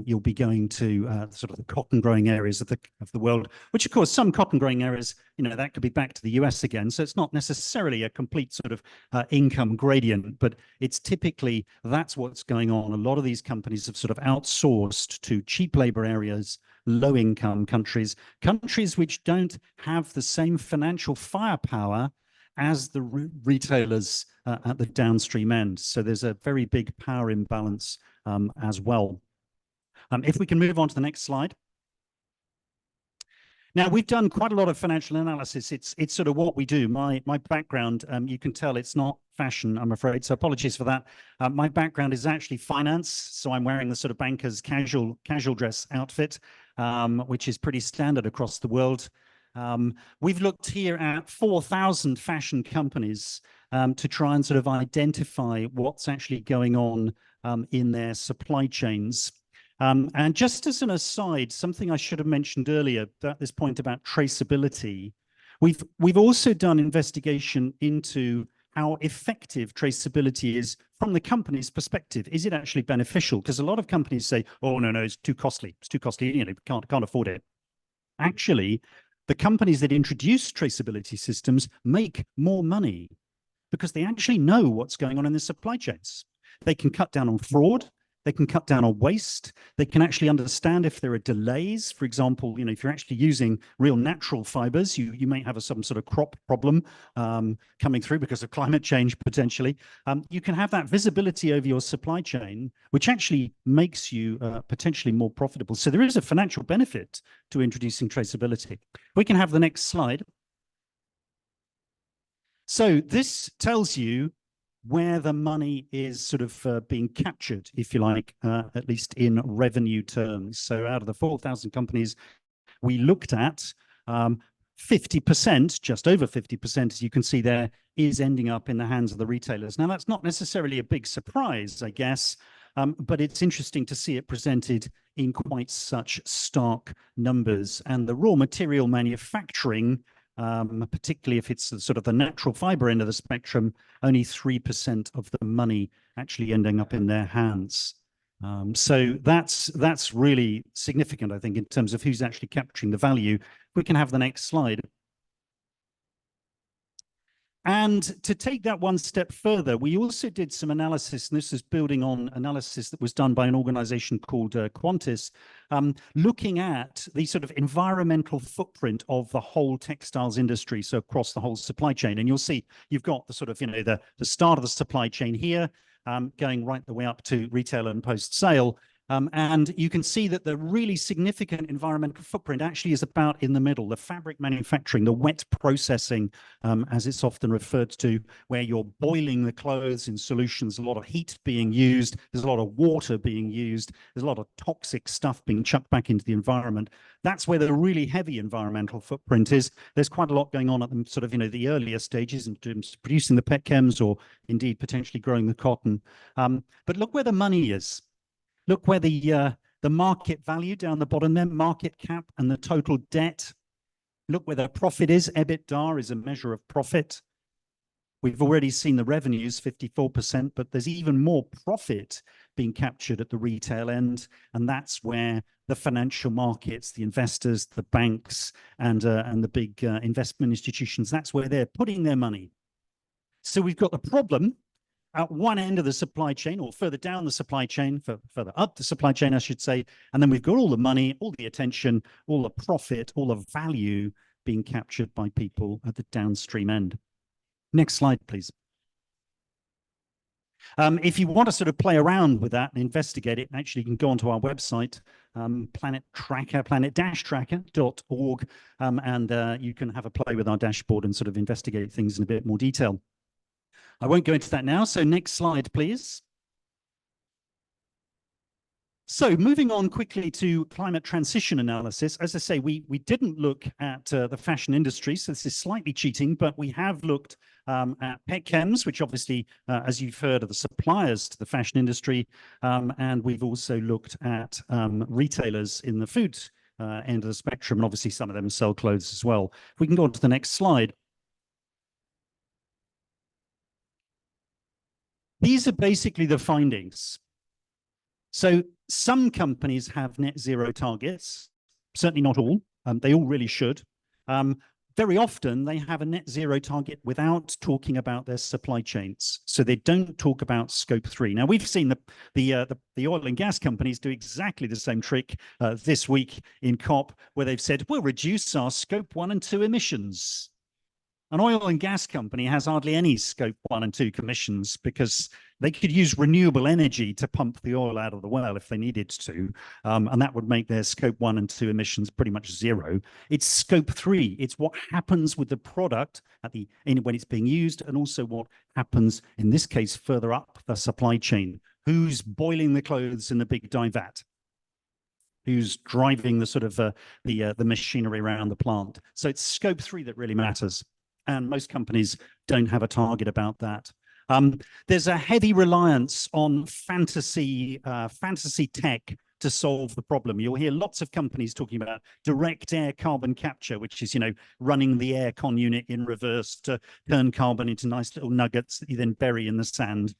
you'll be going to sort of the cotton growing areas of the world, which of course some cotton growing areas, you know, that could be back to the US again. So it's not necessarily a complete sort of income gradient, but it's typically that's what's going on. A lot of these companies have sort of outsourced to cheap labor areas, low income countries which don't have the same financial firepower as the retailers at the downstream end. So there's a very big power imbalance as well. If we can move on to the next slide. Now, we've done quite a lot of financial analysis. It's sort of what we do. My background, you can tell it's not fashion, I'm afraid, so apologies for that. My background is actually finance, so I'm wearing the sort of banker's casual dress outfit, which is pretty standard across the world. We've looked here at 4,000 fashion companies to try and sort of identify what's actually going on in their supply chains. And just as an aside, something I should have mentioned earlier at this point about traceability, we've also done investigation into how effective traceability is from the company's perspective. Is it actually beneficial? Because a lot of companies say, oh, no, it's too costly. It's too costly, you know, can't afford it. Actually, the companies that introduce traceability systems make more money because they actually know what's going on in the supply chains. They can cut down on fraud. They can cut down on waste. They can actually understand if there are delays. For example, you know, if you're actually using real natural fibers, you may have some sort of crop problem coming through because of climate change potentially. You can have that visibility over your supply chain, which actually makes you potentially more profitable. So there is a financial benefit to introducing traceability. We can have the next slide. So this tells you where the money is sort of being captured, if you like, at least in revenue terms. So out of the 4,000 companies we looked at, 50%, just over 50%, as you can see there, is ending up in the hands of the retailers. Now, that's not necessarily a big surprise, I guess, but it's interesting to see it presented in quite such stark numbers. And the raw material manufacturing, particularly if it's sort of the natural fiber end of the spectrum, only 3% of the money actually ending up in their hands. So that's really significant, I think, in terms of who's actually capturing the value. We can have the next slide. And to take that one step further, we also did some analysis, and this is building on analysis that was done by an organization called Qantas, looking at the sort of environmental footprint of the whole textiles industry, so across the whole supply chain. And you'll see you've got the sort of, you know, the start of the supply chain here, going right the way up to retail and post-sale. And you can see that the really significant environmental footprint actually is about in the middle, the fabric manufacturing, the wet processing, as it's often referred to, where you're boiling the clothes in solutions, a lot of heat being used, there's a lot of water being used, there's a lot of toxic stuff being chucked back into the environment. That's where the really heavy environmental footprint is. There's quite a lot going on at the sort of, you know, the earlier stages in terms of producing the pet chems or indeed potentially growing the cotton. But look where the money is. Look where the market value down the bottom there, market cap and the total debt. Look where the profit is. EBITDA is a measure of profit. We've already seen the revenues, 54%, but there's even more profit being captured at the retail end. And that's where the financial markets, the investors, the banks, and the big investment institutions, that's where they're putting their money. So we've got the problem at one end of the supply chain, or further down the supply chain, further up the supply chain, I should say. And then we've got all the money, all the attention, all the profit, all the value being captured by people at the downstream end. Next slide, please. If you want to sort of play around with that and investigate it, actually you can go onto our website, planet-tracker.org, and you can have a play with our dashboard and sort of investigate things in a bit more detail. I won't go into that now, so next slide, please. So moving on quickly to climate transition analysis. As I say, we didn't look at the fashion industry, so this is slightly cheating, but we have looked at pet chems, which obviously, as you've heard, are the suppliers to the fashion industry, and we've also looked at retailers in the food end of the spectrum, and obviously some of them sell clothes as well. If we can go on to the next slide. These are basically the findings. So some companies have net zero targets, certainly not all. They all really should. Very often they have a net zero target without talking about their supply chains. So they don't talk about scope 3. Now we've seen the oil and gas companies do exactly the same trick this week in COP, where they've said, we'll reduce our scope 1 and 2 emissions. An oil and gas company has hardly any scope 1 and 2 emissions because they could use renewable energy to pump the oil out of the well if they needed to. And that would make their scope 1 and 2 emissions pretty much zero. It's scope 3. It's what happens with the product when it's being used, and also what happens, in this case, further up the supply chain. Who's boiling the clothes in the big dye vat? Who's driving the sort of the machinery around the plant? So it's scope 3 that really matters. And most companies don't have a target about that. There's a heavy reliance on fantasy tech to solve the problem. You'll hear lots of companies talking about direct air carbon capture, which is, running the aircon unit in reverse to turn carbon into nice little nuggets that you then bury in the sand.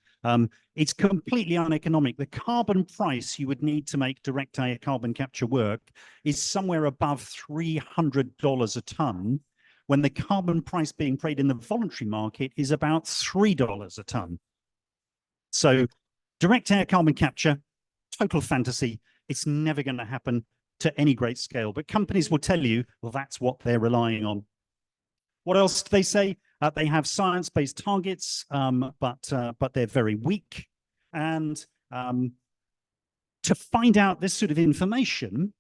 It's completely uneconomic. The carbon price you would need to make direct air carbon capture work is somewhere above $300 a ton, when the carbon price being paid in the voluntary market is about $3 a ton. So direct air carbon capture, total fantasy. It's never going to happen to any great scale, but companies will tell you, well, that's what they're relying on. What else do they say? They have science-based targets, but they're very weak. And to find out this sort of information,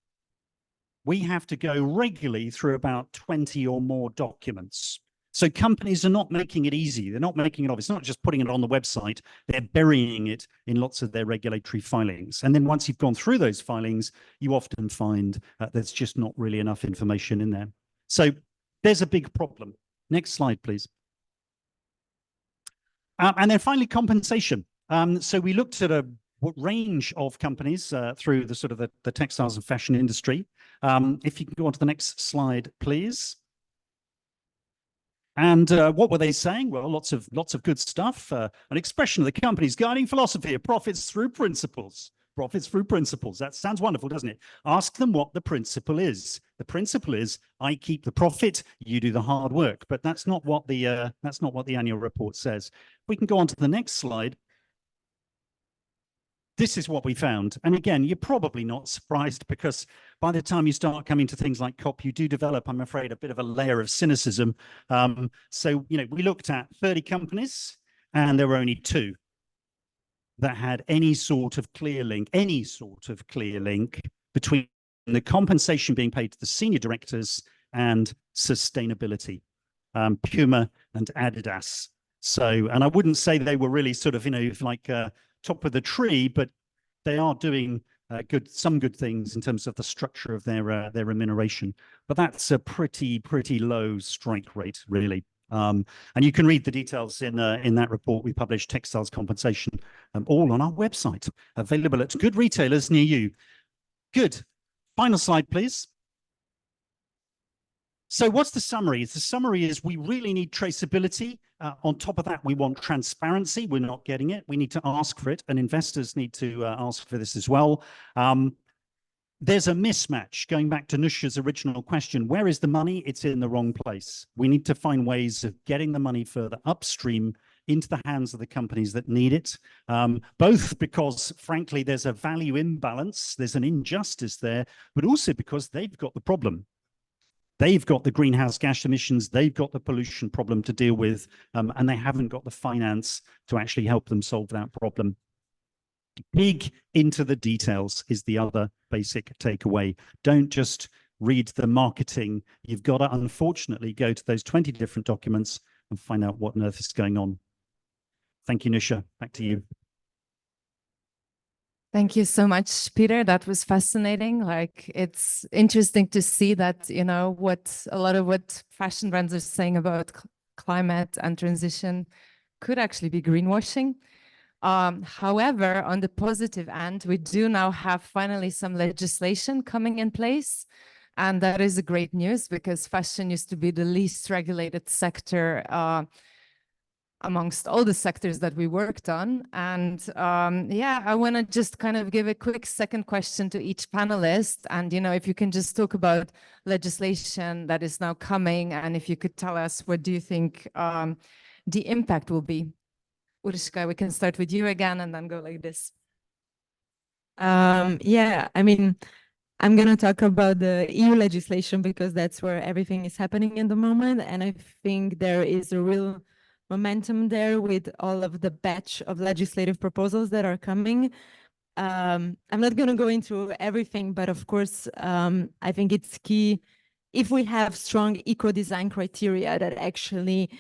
we have to go regularly through about 20 or more documents. So companies are not making it easy. They're not making it obvious. It's not just putting it on the website. They're burying it in lots of their regulatory filings. And then once you've gone through those filings, you often find there's just not really enough information in there. So there's a big problem. Next slide, please. And then finally, compensation. So we looked at a range of companies through the sort of the textiles and fashion industry. If you can go on to the next slide, please. And what were they saying? Well, lots of good stuff. An expression of the company's guiding philosophy of profits through principles. Profits through principles. That sounds wonderful, doesn't it? Ask them what the principle is. The principle is I keep the profit, you do the hard work. But that's not what the annual report says. We can go on to the next slide. This is what we found. And again, you're probably not surprised, because by the time you start coming to things like COP, you do develop, I'm afraid, a bit of a layer of cynicism. So, we looked at 30 companies, and there were only 2 that had any sort of clear link between the compensation being paid to the senior directors and sustainability, Puma and Adidas. So, and I wouldn't say they were really sort of, top of the tree, but they are doing some good things in terms of the structure of their remuneration. But that's a pretty low strike rate, really. And you can read the details in that report we published, Textiles Compensation, all on our website, available at good retailers near you. Good. Final slide, please. So what's the summary? The summary is we really need traceability. On top of that, we want transparency. We're not getting it. We need to ask for it, and investors need to ask for this as well. There's a mismatch. Going back to Nusha's original question, where is the money? It's in the wrong place. We need to find ways of getting the money further upstream into the hands of the companies that need it, both because, frankly, there's a value imbalance, there's an injustice there, but also because they've got the problem. They've got the greenhouse gas emissions, they've got the pollution problem to deal with, and they haven't got the finance to actually help them solve that problem. Dig into the details is the other basic takeaway. Don't just read the marketing. You've got to, unfortunately, go to those 20 different documents and find out what on earth is going on. Thank you, Nusha. Back to you. Thank you so much, Peter. That was fascinating. It's interesting to see that, what a lot of what fashion brands are saying about climate and transition could actually be greenwashing. However, on the positive end, we do now have finally some legislation coming in place. And that is a great news, because fashion used to be the least regulated sector amongst all the sectors that we worked on. And yeah, I want to just kind of give a quick second question to each panelist. And, you know, if you can just talk about legislation that is now coming, and if you could tell us what do you think the impact will be. Urška, we can start with you again and then go like this. Yeah, I mean, I'm going to talk about the EU legislation because that's where everything is happening in the moment. And I think there is a real momentum there with all of the batch of legislative proposals that are coming. I'm not going to go into everything, but of course, I think it's key if we have strong eco-design criteria that actually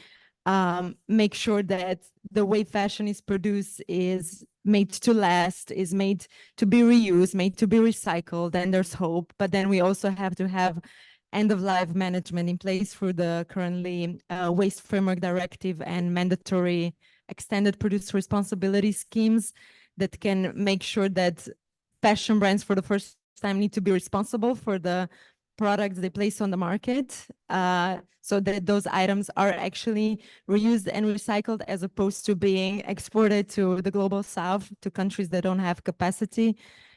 make sure that the way fashion is produced is made to last, is made to be reused, made to be recycled, then there's hope. But then we also have to have end-of-life management in place for the currently Waste Framework Directive and mandatory extended producer responsibility schemes that can make sure that fashion brands for the first time need to be responsible for the products they place on the market, so that those items are actually reused and recycled as opposed to being exported to the global south, to countries that don't have capacity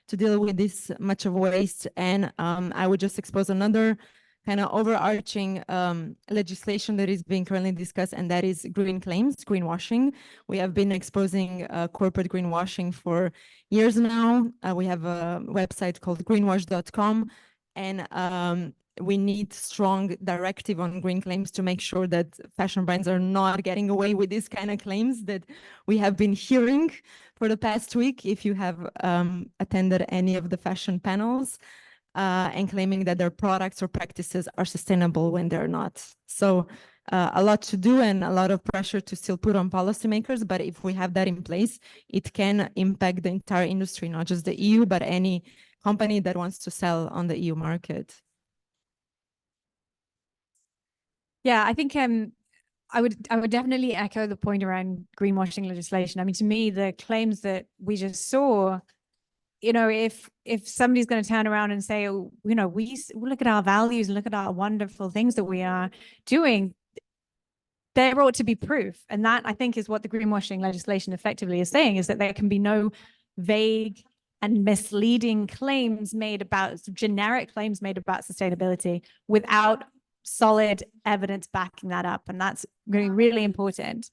to deal with this much of waste. And I would just expose another kind of overarching legislation that is being currently discussed, and that is green claims, greenwashing. We have been exposing corporate greenwashing for years now. We have a website called greenwash.com, and we need strong directive on green claims to make sure that fashion brands are not getting away with these kind of claims that we have been hearing for the past week, if you have attended any of the fashion panels, and claiming that their products or practices are sustainable when they're not. So a lot to do and a lot of pressure to still put on policymakers, but if we have that in place, it can impact the entire industry, not just the EU, but any company that wants to sell on the EU market. Yeah, I think I would definitely echo the point around greenwashing legislation. I mean, to me, the claims that we just saw, you know, if somebody's going to turn around and say, oh, you know, we look at our values, look at our wonderful things that we are doing, there ought to be proof. And that, I think, is what the greenwashing legislation effectively is saying, is that there can be no vague and misleading claims made about, generic claims made about sustainability without solid evidence backing that up. And that's really, really important.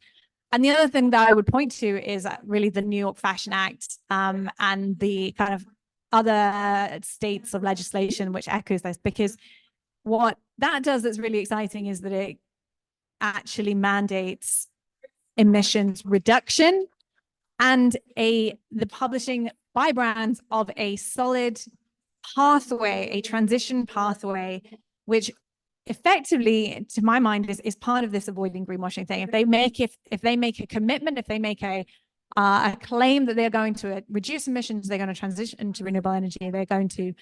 And the other thing that I would point to is really the New York Fashion Act and the kind of other states of legislation which echoes this, because what that does that's really exciting is that it actually mandates emissions reduction and the publishing by brands of a solid pathway, a transition pathway, which effectively, to my mind, is part of this avoiding greenwashing thing. If they make a commitment, if they make a claim that they're going to reduce emissions, they're going to transition to renewable energy, they're going to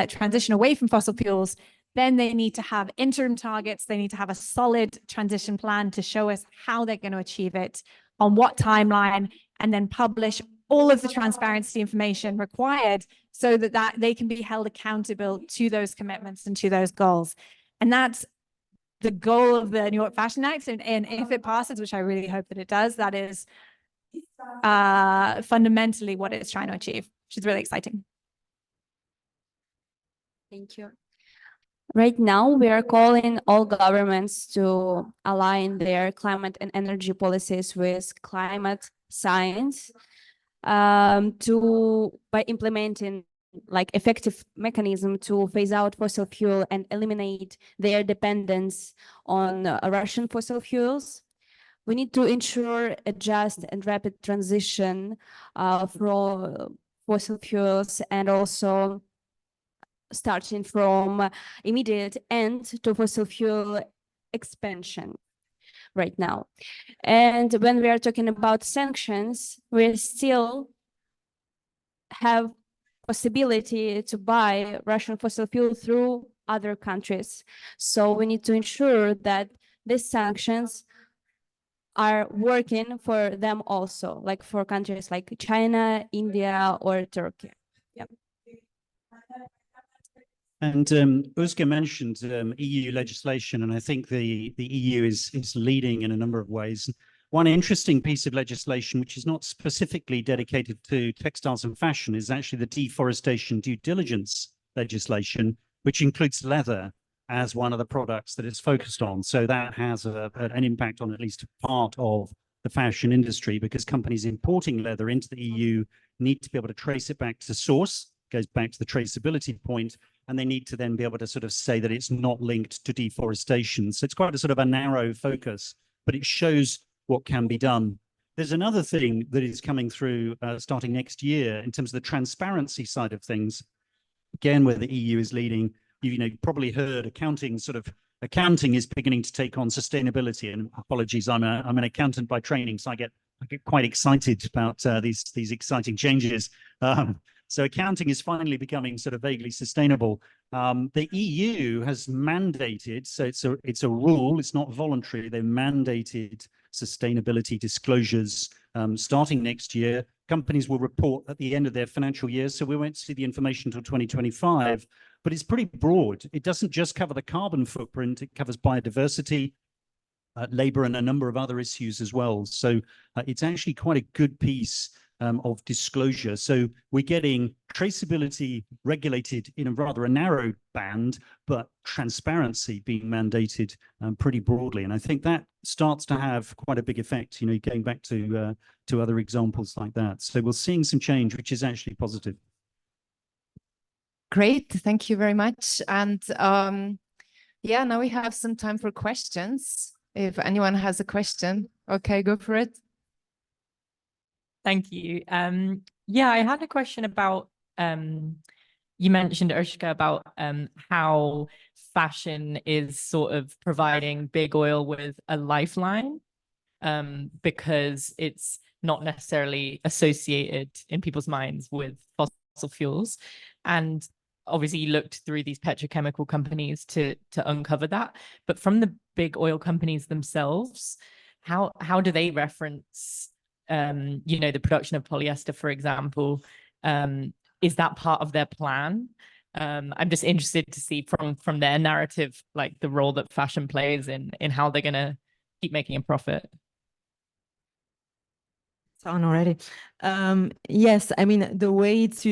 transition away from fossil fuels, then they need to have interim targets. They need to have a solid transition plan to show us how they're going to achieve it, on what timeline, and then publish all of the transparency information required so that they can be held accountable to those commitments and to those goals. And that's the goal of the New York Fashion Act. And if it passes, which I really hope that it does, that is fundamentally what it's trying to achieve, which is really exciting. Thank you. Right now, we are calling all governments to align their climate and energy policies with climate science by implementing like effective mechanism to phase out fossil fuel and eliminate their dependence on Russian fossil fuels. We need to ensure a just and rapid transition from fossil fuels, and also starting from immediate end to fossil fuel expansion right now. And when we are talking about sanctions, we still have possibility to buy Russian fossil fuel through other countries. So we need to ensure that these sanctions are working for them also, like for countries like China, India, or Turkey. Yep. And Uzka mentioned EU legislation, and I think the EU is leading in a number of ways. one interesting piece of legislation, which is not specifically dedicated to textiles and fashion, is actually the deforestation due diligence legislation, which includes leather as one of the products that it's focused on. So that has an impact on at least part of the fashion industry, because companies importing leather into the EU need to be able to trace it back to source, goes back to the traceability point, and they need to then be able to sort of say that it's not linked to deforestation. So it's quite a sort of a narrow focus, but it shows what can be done. There's another thing that is coming through starting next year in terms of the transparency side of things, again, where the EU is leading. You've probably heard accounting is beginning to take on sustainability. And apologies, I'm an accountant by training, so I get quite excited about these exciting changes. So accounting is finally becoming sort of vaguely sustainable. The EU has mandated, so it's a rule, it's not voluntary. They've mandated sustainability disclosures starting next year. Companies will report at the end of their financial year, so we won't see the information until 2025, but it's pretty broad. It doesn't just cover the carbon footprint, it covers biodiversity, labor, and a number of other issues as well. So it's actually quite a good piece of disclosure. So we're getting traceability regulated in a narrow band, but transparency being mandated pretty broadly. And I think that starts to have quite a big effect, going back to other examples like that. So we're seeing some change, which is actually positive. Great, thank you very much. And yeah, now we have some time for questions. If anyone has a question, okay, go for it. Thank you. Yeah, I had a question about, you mentioned, Urshka, about how fashion is sort of providing big oil with a lifeline, because it's not necessarily associated in people's minds with fossil fuels. And obviously you looked through these petrochemical companies to uncover that. But from the big oil companies themselves, how do they reference the production of polyester, for example? Is that part of their plan? I'm just interested to see from their narrative, like the role that fashion plays in how they're going to keep making a profit. It's on already. Yes, I mean, the way it's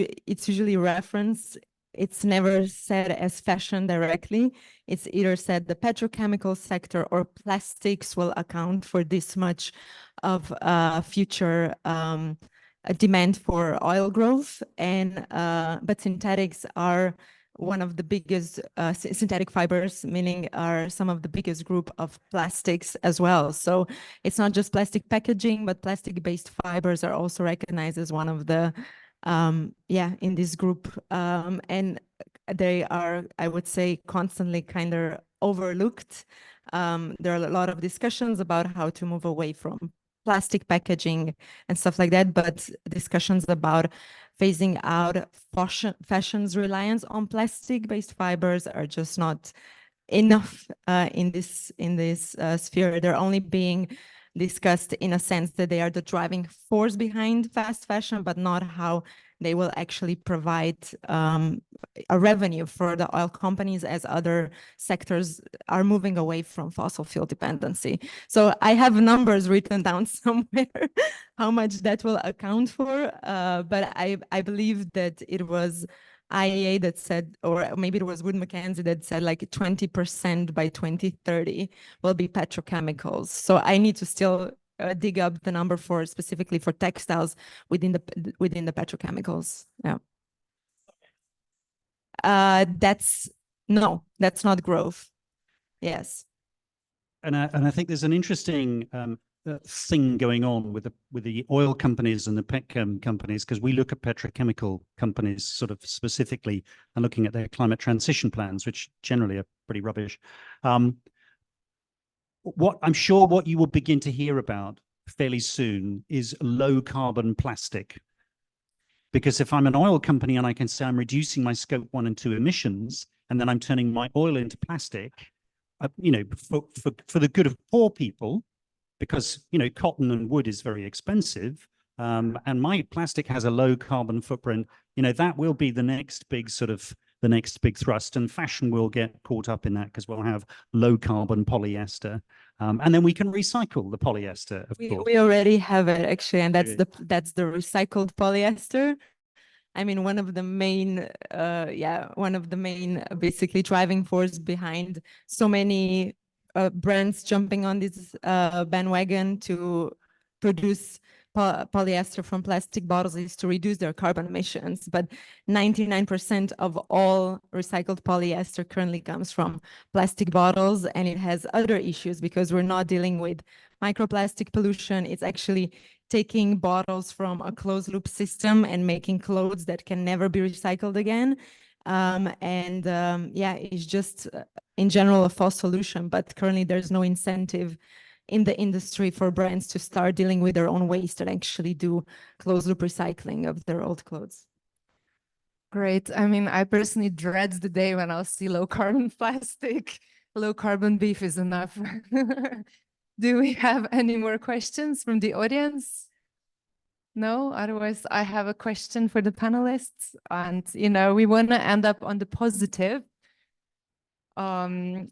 usually referenced, it's never said as fashion directly. It's either said the petrochemical sector or plastics will account for this much of future demand for oil growth, and but synthetics are one of the biggest synthetic fibers, meaning are some of the biggest group of plastics as well. So it's not just plastic packaging, but plastic-based fibers are also recognized as one of the in this group, and they are, I would say, constantly kind of overlooked. There are a lot of discussions about how to move away from plastic packaging and stuff like that, but discussions about phasing out fashion's reliance on plastic-based fibers are just not enough in this sphere. They're only being discussed in a sense that they are the driving force behind fast fashion, but not how they will actually provide a revenue for the oil companies as other sectors are moving away from fossil fuel dependency. So I have numbers written down somewhere how much that will account for, but I believe that it was IEA that said, or maybe it was Wood Mackenzie that said like 20% by 2030 will be petrochemicals. So I need to still dig up the number for specifically for textiles within the petrochemicals. Yeah. That's not growth. Yes. And I think there's an interesting thing going on with the oil companies and the petchem companies, because we look at petrochemical companies sort of specifically and looking at their climate transition plans, which generally are pretty rubbish. What I'm sure what you will begin to hear about fairly soon is low carbon plastic. Because if I'm an oil company and I can say I'm reducing my scope 1 and 2 emissions, and then I'm turning my oil into plastic, for the good of poor people, because cotton and wood is very expensive, and my plastic has a low carbon footprint, that will be the next big thrust, and fashion will get caught up in that because we'll have low carbon polyester. And then we can recycle the polyester, of course. We already have it actually, and Okay. that's the recycled polyester. I mean, one of the main basically driving force behind so many brands jumping on this bandwagon to produce polyester from plastic bottles is to reduce their carbon emissions. But 99% of all recycled polyester currently comes from plastic bottles, and it has other issues because we're not dealing with microplastic pollution. It's actually taking bottles from a closed loop system and making clothes that can never be recycled again. It's just in general a false solution, but currently there's no incentive in the industry for brands to start dealing with their own waste and actually do closed loop recycling of their old clothes. Great. I mean, I personally dread the day when I'll see low carbon plastic. Low carbon beef is enough. Do we have any more questions from the audience? No, otherwise I have a question for the panelists, and we want to end up on the positive. Okay.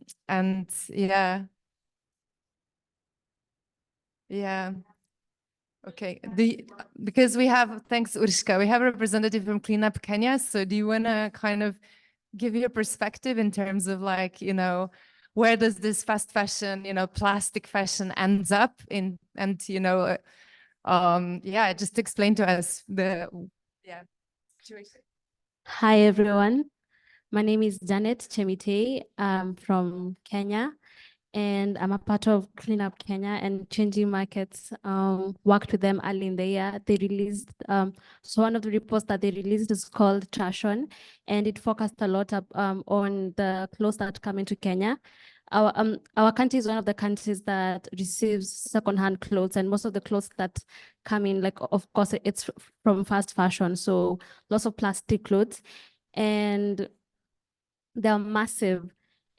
Because thanks Urška, we have a representative from Clean Up Kenya. So do you want to kind of give your perspective in terms of where does this fast fashion, plastic fashion ends up in, and just explain to us the situation. Hi everyone, my name is Janet Chemite. I'm from Kenya, and I'm a part of Clean Up Kenya and Changing Markets. Worked with them early in the year. They released so one of the reports that they released is called Trash On, and it focused a lot on the clothes that come into Kenya. Our country is one of the countries that receives secondhand clothes, and most of the clothes that come in, of course, it's from fast fashion, so lots of plastic clothes, and they're massive,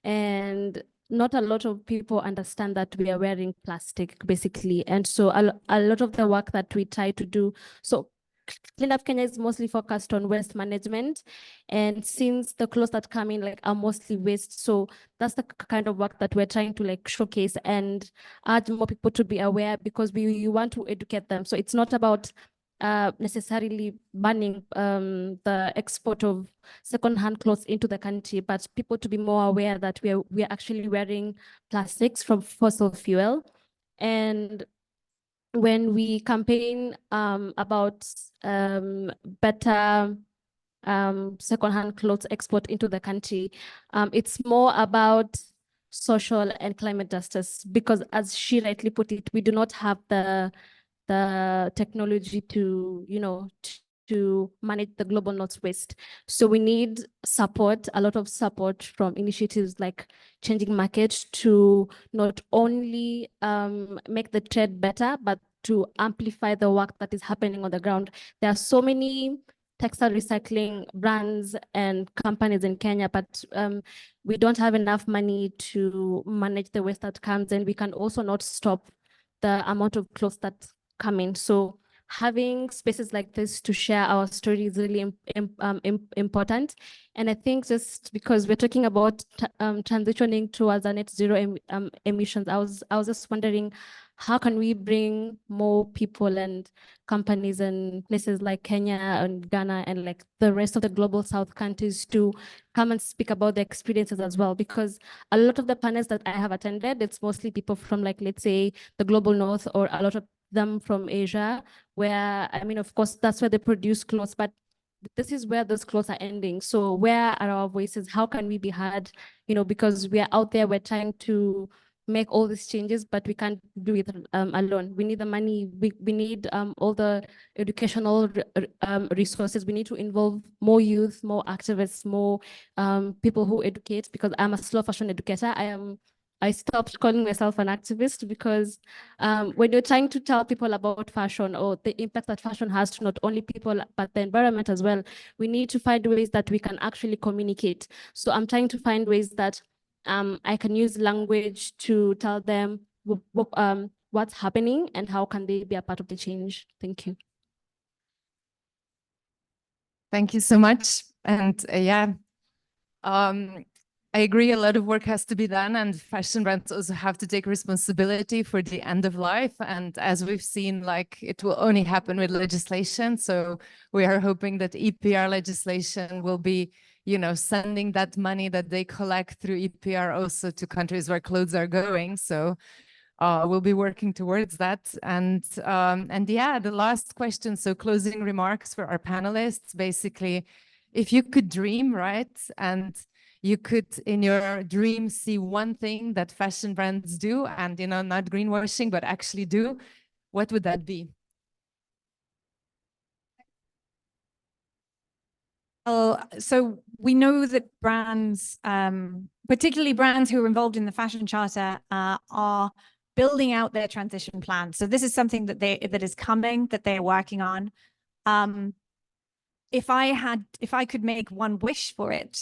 and not a lot of people understand that we are wearing plastic, basically. And so a lot of the work that we try to do, so Clean Up Kenya is mostly focused on waste management, and since the clothes that come in are mostly waste, so that's the kind of work that we're trying to showcase and urge more people to be aware, because we want to educate them. So it's not about necessarily banning the export of second-hand clothes into the country, but people to be more aware that we are actually wearing plastics from fossil fuel. And when we campaign about better second-hand clothes export into the country, it's more about social and climate justice, because as she rightly put it, we do not have the technology to to manage the global north waste. So we need support, a lot of support from initiatives like Changing Markets to not only make the trade better, but to amplify the work that is happening on the ground. There are so many textile recycling brands and companies in Kenya, but we don't have enough money to manage the waste that comes, and we can also not stop the amount of clothes that come in. So having spaces like this to share our story is really important. And I think just because we're talking about transitioning towards a net zero emissions, I was just wondering, how can we bring more people and companies and places like Kenya and Ghana and the rest of the global South countries to come and speak about their experiences as well? Because a lot of the panels that I have attended, it's mostly people from let's say the global North, or a lot of them from Asia, where, I mean, of course, that's where they produce clothes, but this is where those clothes are ending. So where are our voices? How can we be heard? Because we are out there, we're trying to make all these changes, but we can't do it alone. We need the money. We need all the educational resources. We need to involve more youth, more activists, more people who educate, because I'm a slow fashion educator. I stopped calling myself an activist, because when you're trying to tell people about fashion or the impact that fashion has to not only people, but the environment as well, we need to find ways that we can actually communicate. So I'm trying to find ways that I can use language to tell them what's happening and how can they be a part of the change. Thank you. Thank you so much. And I agree, a lot of work has to be done, and fashion brands also have to take responsibility for the end of life. And as we've seen, like, it will only happen with legislation. So we are hoping that EPR legislation will be, you know, sending that money that they collect through EPR also to countries where clothes are going. So we'll be working towards that. And yeah, the last question. So closing remarks for our panelists. Basically, if you could dream, right, and you could in your dream see one thing that fashion brands do, and, you know, not greenwashing, but actually do, what would that be? Well, so we know that brands, particularly brands who are involved in the Fashion Charter, are building out their transition plan. So this is something that is coming, that they're working on. If I could make one wish for it,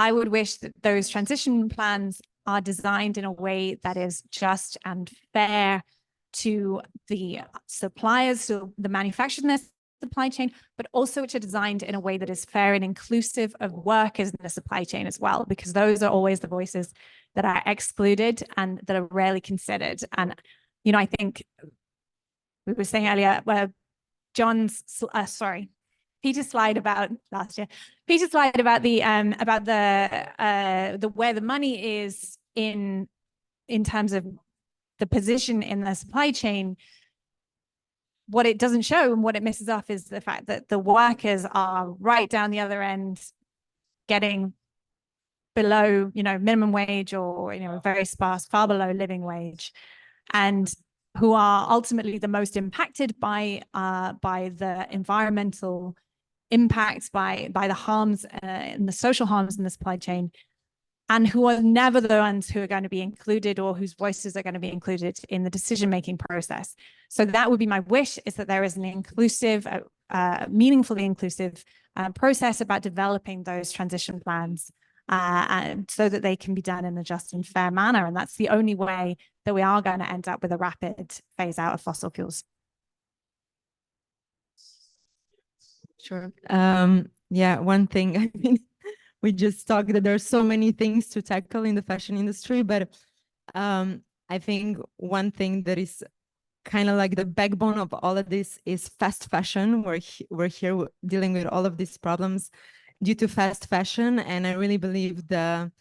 I would wish that those transition plans are designed in a way that is just and fair to the suppliers, to the manufacturers in their supply chain, but also which are designed in a way that is fair and inclusive of workers in the supply chain as well, because those are always the voices that are excluded and that are rarely considered. And, you know, I think we were saying earlier, where Peter's slide about last year. Peter's slide about the where the money is in terms of the position in the supply chain. What it doesn't show and what it misses off is the fact that the workers are right down the other end, getting below, you know, minimum wage, or, you know, very sparse, far below living wage, and who are ultimately the most impacted by the environmental impacts, by the harms and the social harms in the supply chain, and who are never the ones who are going to be included, or whose voices are going to be included in the decision-making process. So that would be my wish, is that there is an inclusive, meaningfully inclusive process about developing those transition plans, and so that they can be done in a just and fair manner. And that's the only way that we are going to end up with a rapid phase out of fossil fuels. Sure. Yeah, one thing, I mean, we just talked that there are so many things to tackle in the fashion industry, but I think one thing that is kind of like the backbone of all of this is fast fashion. We're here dealing with all of these problems due to fast fashion, and I really believe the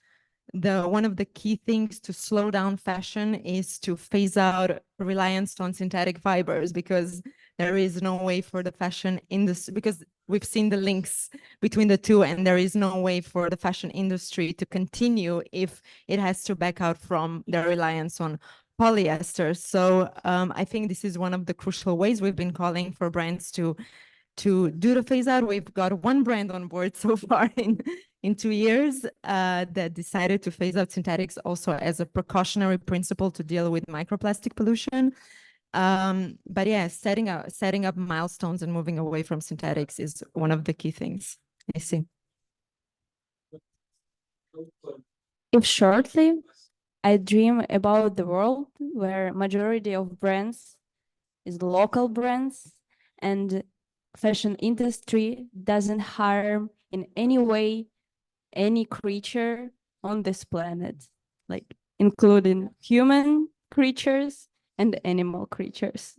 one of the key things to slow down fashion is to phase out reliance on synthetic fibers, because there is no way for the fashion industry, because we've seen the links between the two, and there is no way for the fashion industry to continue if it has to back out from their reliance on polyester. So I think this is one of the crucial ways we've been calling for brands to do the phase out. We've got one brand on board so far in 2 years that decided to phase out synthetics also as a precautionary principle to deal with microplastic pollution. But yeah, setting up milestones and moving away from synthetics is one of the key things I see. If shortly, I dream about the world where majority of brands is local brands, and fashion industry doesn't harm in any way any creature on this planet, like including human creatures and animal creatures.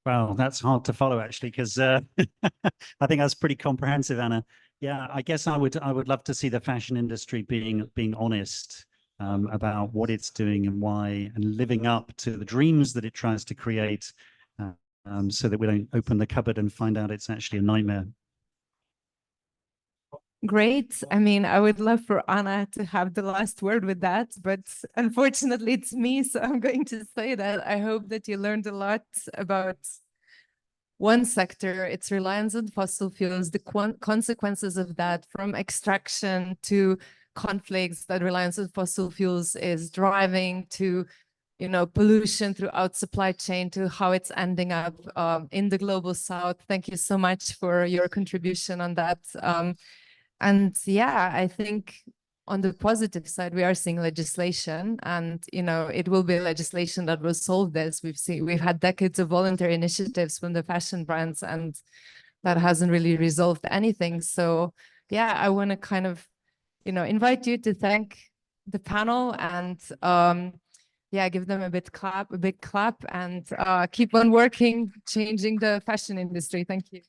Well, that's hard to follow, actually, because I think that's pretty comprehensive, Anna. Yeah, I guess I would love to see the fashion industry being honest about what it's doing and why, and living up to the dreams that it tries to create, so that we don't open the cupboard and find out it's actually a nightmare. Great. I mean, I would love for Anna to have the last word with that, but unfortunately it's me, so I'm going to say that I hope that you learned a lot about one sector, its reliance on fossil fuels, the consequences of that, from extraction to conflicts that reliance on fossil fuels is driving, to, you know, pollution throughout supply chain, to how it's ending up in the global south. Thank you so much for your contribution on that. And yeah, I think on the positive side, we are seeing legislation, and, you know, it will be legislation that will solve this. We've had decades of voluntary initiatives from the fashion brands, and that hasn't really resolved anything. So yeah, I want to kind of invite you to thank the panel and yeah, give them a big clap, and keep on working, changing the fashion industry. Thank you.